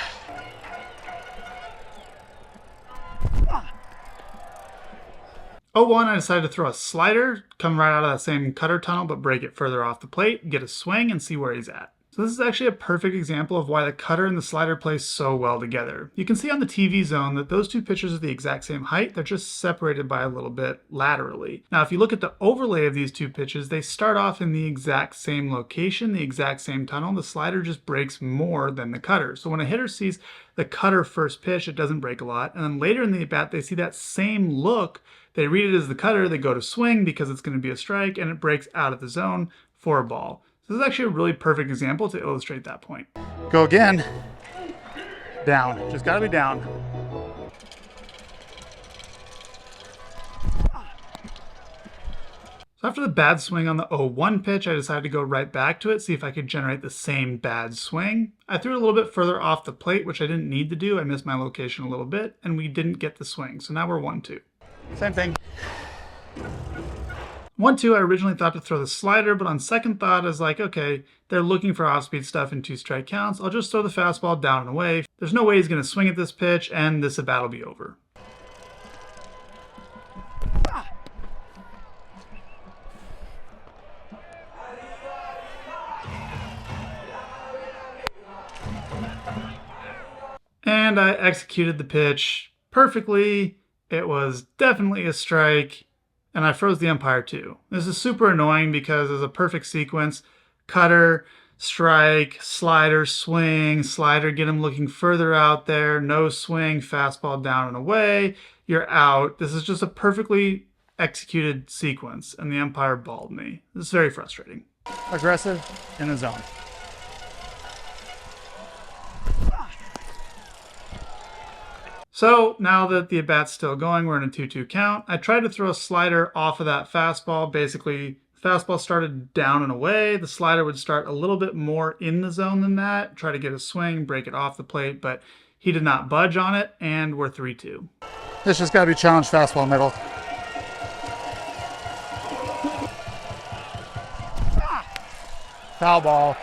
Oh, 1, I decided to throw a slider, come right out of that same cutter tunnel, but break it further off the plate, get a swing, and see where he's at. So this is actually a perfect example of why the cutter and the slider play so well together. You can see on the TV zone that those two pitches are the exact same height, they're just separated by a little bit laterally. Now if you look at the overlay of these two pitches, they start off in the exact same location, the exact same tunnel. The slider just breaks more than the cutter. So when a hitter sees the cutter first pitch, it doesn't break a lot. And then later in the at-bat, they see that same look, they read it as the cutter, they go to swing because it's going to be a strike, and it breaks out of the zone for a ball. So this is actually a really perfect example to illustrate that point. Go again. Down. Just got to be down. So after the bad swing on the 0-1 pitch, I decided to go right back to it, see if I could generate the same bad swing. I threw it a little bit further off the plate, which I didn't need to do. I missed my location a little bit, and we didn't get the swing. So now we're 1-2. Same thing. 1-2, I originally thought to throw the slider, but on second thought, I was like, okay, they're looking for off-speed stuff in 2-strike counts. I'll just throw the fastball down and away. There's no way he's going to swing at this pitch, and this at-bat will be over. And I executed the pitch perfectly. It was definitely a strike. And I froze the umpire too. This is super annoying because it's a perfect sequence. Cutter, strike, slider, swing, slider, get him looking further out there, no swing, fastball down and away, you're out. This is just a perfectly executed sequence, and the umpire balled me. This is very frustrating. Aggressive in the zone. So now that the at-bat's still going, we're in a 2-2 count. I tried to throw a slider off of that fastball. Basically, fastball started down and away. The slider would start a little bit more in the zone than that. Try to get a swing, break it off the plate, but he did not budge on it, and we're 3-2. This just got to be challenged fastball middle. Foul ball.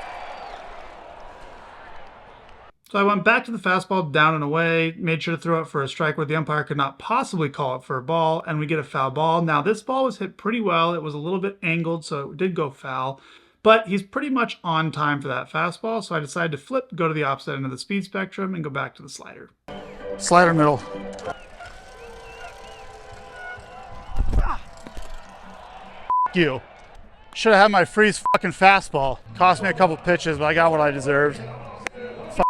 So I went back to the fastball down and away, made sure to throw it for a strike where the umpire could not possibly call it for a ball, and we get a foul ball. Now this ball was hit pretty well. It was a little bit angled, so it did go foul, but he's pretty much on time for that fastball, so I decided to flip, go to the opposite end of the speed spectrum, and go back to the slider. Slider middle. You. Should have had my freeze fucking fastball. Cost me a couple pitches, but I got what I deserved.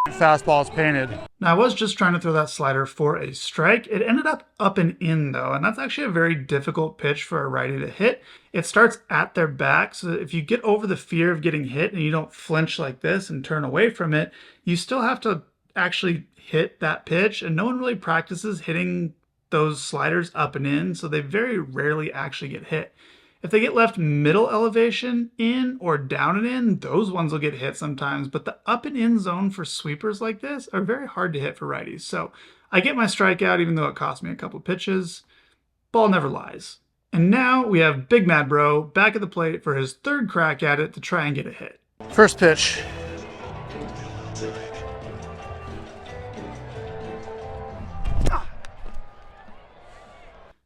Fastball is painted. Now I was just trying to throw that slider for a strike. It ended up and in though, and that's actually a very difficult pitch for a righty to hit. It starts at their back, so if you get over the fear of getting hit and you don't flinch like this and turn away from it, you still have to actually hit that pitch, and no one really practices hitting those sliders up and in, so they very rarely actually get hit. If they get left middle elevation in or down and in, those ones will get hit sometimes, but the up and in zone for sweepers like this are very hard to hit for righties. So I get my strikeout even though it cost me a couple pitches. Ball never lies. And now we have Big Mad Bro back at the plate for his third crack at it to try and get a hit. First pitch.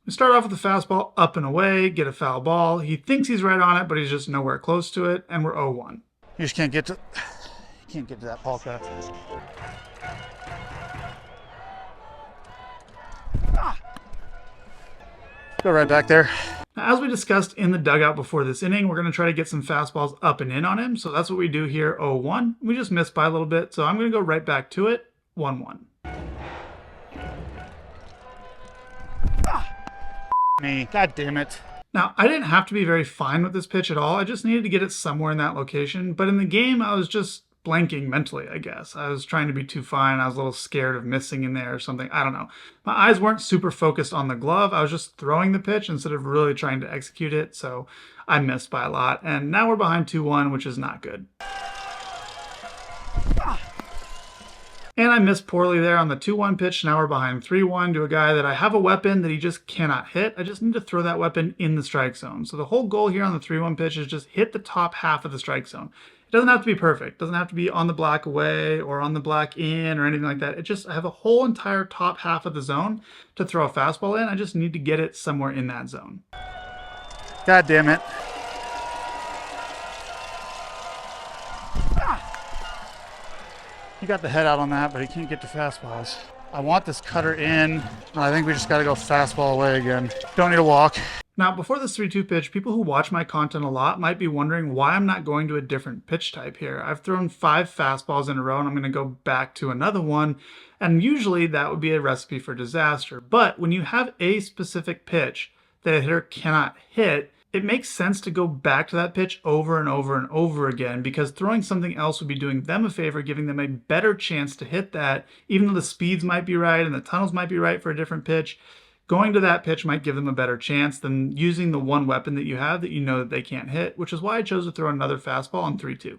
We start off with the fastball up and away, get a foul ball. He thinks he's right on it, but he's just nowhere close to it, and we're 0-1. You just can't get to that polka. Go right back there. Now, as we discussed in the dugout before this inning, we're going to try to get some fastballs up and in on him. So that's what we do here, 0-1. We just missed by a little bit, so I'm going to go right back to it, 1-1. Me. God damn it. Now, I didn't have to be very fine with this pitch at all. I just needed to get it somewhere in that location. But in the game, I was just blanking mentally, I guess. I was trying to be too fine. I was a little scared of missing in there or something. I don't know. My eyes weren't super focused on the glove. I was just throwing the pitch instead of really trying to execute it. So I missed by a lot. And now we're behind 2-1, which is not good. And I missed poorly there on the 2-1 pitch. Now we're behind 3-1 to a guy that I have a weapon that he just cannot hit. I just need to throw that weapon in the strike zone. So the whole goal here on the 3-1 pitch is just hit the top half of the strike zone. It doesn't have to be perfect. It doesn't have to be on the black away or on the black in or anything like that. It just, I have a whole entire top half of the zone to throw a fastball in. I just need to get it somewhere in that zone. God damn it. He got the head out on that, but he can't get to fastballs. I want this cutter in. I think we just got to go fastball away again. Don't need a walk. Now, before this 3-2 pitch, people who watch my content a lot might be wondering why I'm not going to a different pitch type here. I've thrown 5 fastballs in a row, and I'm going to go back to another one, and usually that would be a recipe for disaster. But when you have a specific pitch that a hitter cannot hit, it makes sense to go back to that pitch over and over and over again, because throwing something else would be doing them a favor, giving them a better chance to hit that, even though the speeds might be right and the tunnels might be right for a different pitch. Going to that pitch might give them a better chance than using the one weapon that you have that you know that they can't hit, which is why I chose to throw another fastball on 3-2.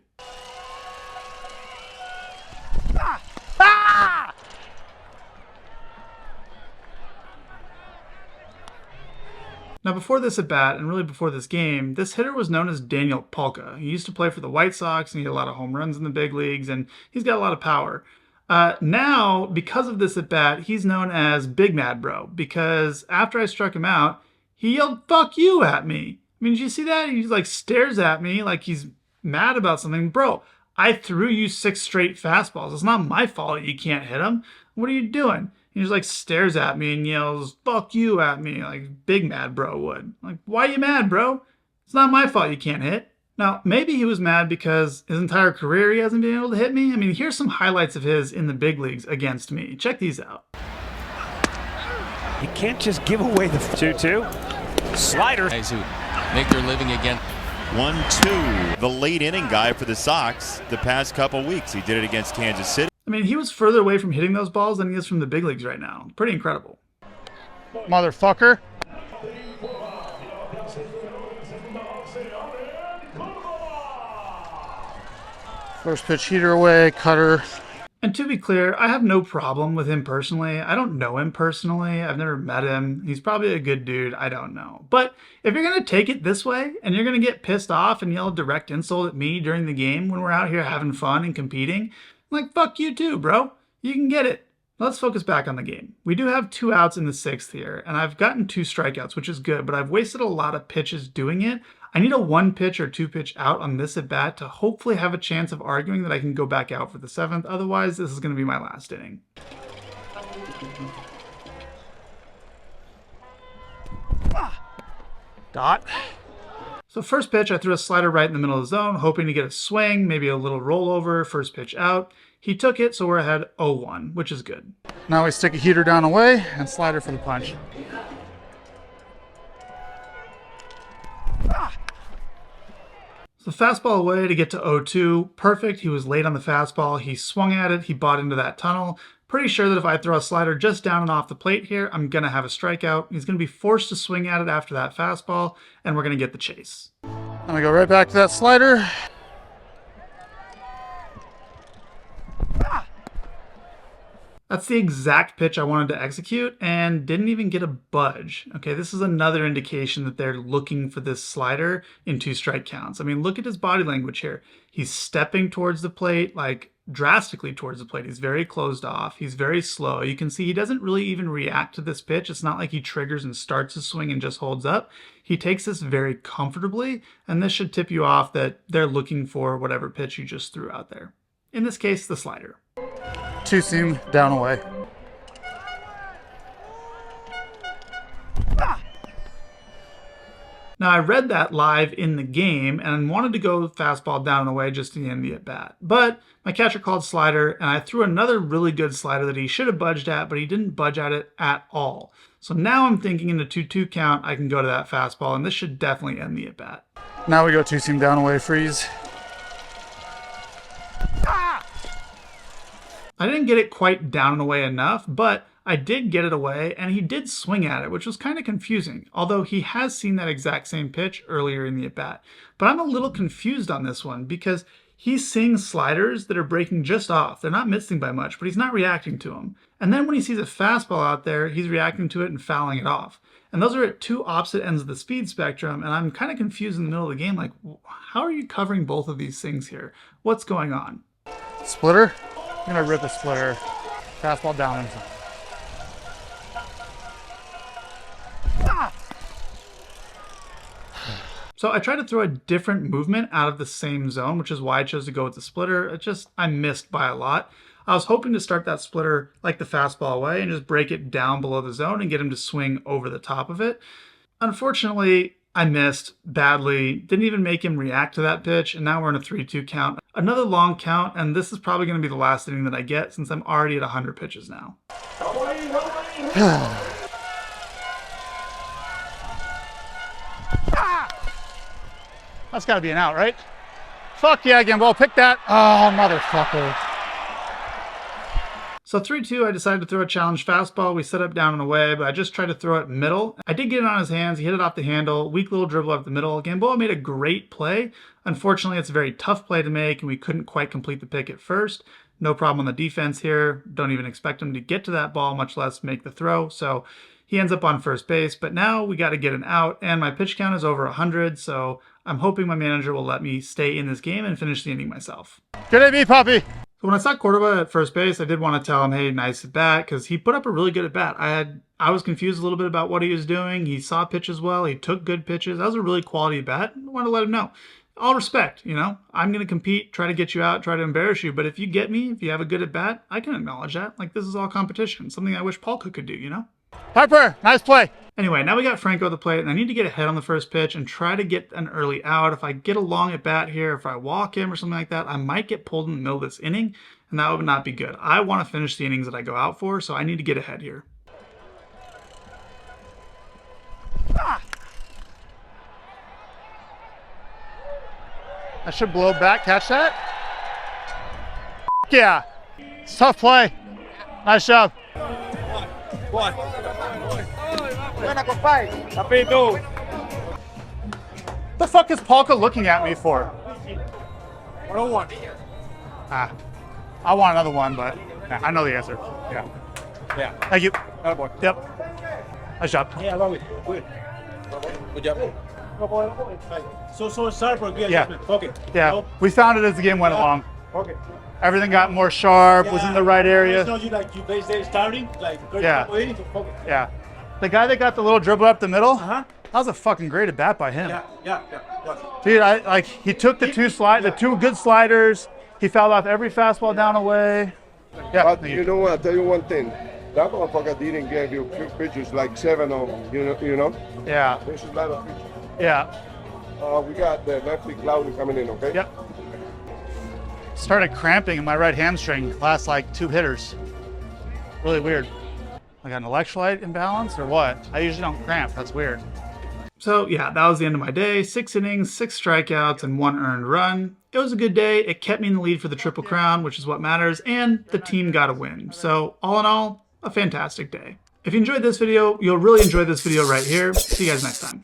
Now, before this at bat, and really before this game, this hitter was known as Daniel Polka. He used to play for the White Sox, and he had a lot of home runs in the big leagues, and he's got a lot of power. Now, because of this at bat, he's known as Big Mad Bro, because after I struck him out, he yelled, "Fuck you," at me. I mean, did you see that? He like stares at me like he's mad about something. Bro, I threw you 6 straight fastballs. It's not my fault you can't hit them. What are you doing? He just like stares at me and yells, "Fuck you," at me like Big Mad Bro would. Like, why are you mad, bro? It's not my fault you can't hit. Now, maybe he was mad because his entire career he hasn't been able to hit me. I mean, here's some highlights of his in the big leagues against me. Check these out. You can't just give away the 2-2. Slider. Guys who make their living again. 1-2. The late inning guy for the Sox the past couple weeks. He did it against Kansas City. I mean, he was further away from hitting those balls than he is from the big leagues right now. Pretty incredible. Motherfucker. First pitch heater away, cutter. And to be clear, I have no problem with him personally. I don't know him personally. I've never met him. He's probably a good dude. I don't know. But if you're going to take it this way and you're going to get pissed off and yell a direct insult at me during the game when we're out here having fun and competing, like, fuck you too, bro. You can get it. Let's focus back on the game. We do have 2 outs in the 6th here, and I've gotten 2 strikeouts, which is good, but I've wasted a lot of pitches doing it. I need a 1 pitch or 2 pitch out on this at bat to hopefully have a chance of arguing that I can go back out for the 7th. Otherwise, this is going to be my last inning. Dot. So first pitch, I threw a slider right in the middle of the zone, hoping to get a swing, maybe a little rollover, first pitch out. He took it, so we're ahead 0-1, which is good. Now we stick a heater down away and slider for the punch. So fastball away to get to 0-2. Perfect. He was late on the fastball. He swung at it. He bought into that tunnel. Pretty sure that if I throw a slider just down and off the plate here, I'm going to have a strikeout. He's going to be forced to swing at it after that fastball, and we're going to get the chase. And we go right back to that slider. That's the exact pitch I wanted to execute and didn't even get a budge. Okay, this is another indication that they're looking for this slider in 2 strike counts. I mean, look at his body language here. He's stepping towards the plate, like drastically towards the plate. He's very closed off. He's very slow. You can see he doesn't really even react to this pitch. It's not like he triggers and starts his swing and just holds up. He takes this very comfortably, and this should tip you off that they're looking for whatever pitch you just threw out there. In this case, the slider. 2-seam down away. Now, I read that live in the game and wanted to go fastball down and away just to end the at-bat. But my catcher called slider, and I threw another really good slider that he should have budged at, but he didn't budge at it at all. So now I'm thinking in the 2-2 count, I can go to that fastball, and this should definitely end the at-bat. Now we go 2-seam down away, freeze. I didn't get it quite down and away enough, but I did get it away, and he did swing at it, which was kind of confusing, although he has seen that exact same pitch earlier in the at-bat. But I'm a little confused on this one because he's seeing sliders that are breaking just off. They're not missing by much, but he's not reacting to them. And then when he sees a fastball out there, he's reacting to it and fouling it off. And those are at 2 opposite ends of the speed spectrum, and I'm kind of confused in the middle of the game, like, how are you covering both of these things here? What's going on? Splitter. I'm going to rip a splitter. Fastball down in front. So I tried to throw a different movement out of the same zone, which is why I chose to go with the splitter. I missed by a lot. I was hoping to start that splitter like the fastball way and just break it down below the zone and get him to swing over the top of it. Unfortunately, I missed badly, didn't even make him react to that pitch, and now we're in a 3-2 count. Another long count, and this is probably going to be the last inning that I get since I'm already at 100 pitches now. That's got to be an out, right? Fuck yeah, Gamble, pick that. Oh, motherfucker. So 3-2, I decided to throw a challenge fastball. We set up down and away, but I just tried to throw it middle. I did get it on his hands. He hit it off the handle. Weak little dribble up the middle. Gamboa made a great play. Unfortunately, it's a very tough play to make, and we couldn't quite complete the pick at first. No problem on the defense here. Don't even expect him to get to that ball, much less make the throw. So he ends up on first base, but now we got to get an out, and my pitch count is over 100, so I'm hoping my manager will let me stay in this game and finish the inning myself. Good at me, Poppy. So when I saw Cordova at first base, I did want to tell him, hey, nice at bat, because he put up a really good at bat. I was confused a little bit about what he was doing. He saw pitches well. He took good pitches. That was a really quality at bat. I wanted to let him know. All respect, you know. I'm going to compete, try to get you out, try to embarrass you. But if you get me, if you have a good at bat, I can acknowledge that. Like, this is all competition. Something I wish Paul could do, you know? Harper, nice play. Anyway, now we got Franco at the plate, and I need to get ahead on the first pitch and try to get an early out. If I get a long at bat here, if I walk him or something like that, I might get pulled in the middle of this inning, and that would not be good. I want to finish the innings that I go out for, so I need to get ahead here. I should blow back, catch that. Yeah, it's a tough play. Nice job. What? The fuck is Polka looking at me for? 101. I want another one, but yeah, I know the answer. Yeah. Yeah. Thank you. That boy. Yep. Nice job. Yeah, I love it. Good. Good job. So sharp or good? Yeah. Okay. Yeah. No? We found it as the game went along. Okay. Everything got more sharp, was in the right area. It's not you like you base there starting, like Yeah. okay. Yeah. The guy that got the little dribble up the middle, Uh-huh. that was a fucking great at bat by him. Yeah. Dude, he took the two good sliders. He fouled off every fastball down away. Yeah. But you know what? I'll tell you one thing. That motherfucker didn't give you pitches like 7 of them, you know? Yeah. There's a lot of pitches. Yeah. We got the lefty Cloudy coming in, okay? Yep. Started cramping in my right hamstring last like 2 hitters. Really weird. I got an electrolyte imbalance or what? I usually don't cramp. That's weird. So yeah, that was the end of my day. 6 innings, 6 strikeouts, and 1 earned run. It was a good day. It kept me in the lead for the Triple Crown, which is what matters, and the team got a win. So all in all, a fantastic day. If you enjoyed this video, you'll really enjoy this video right here. See you guys next time.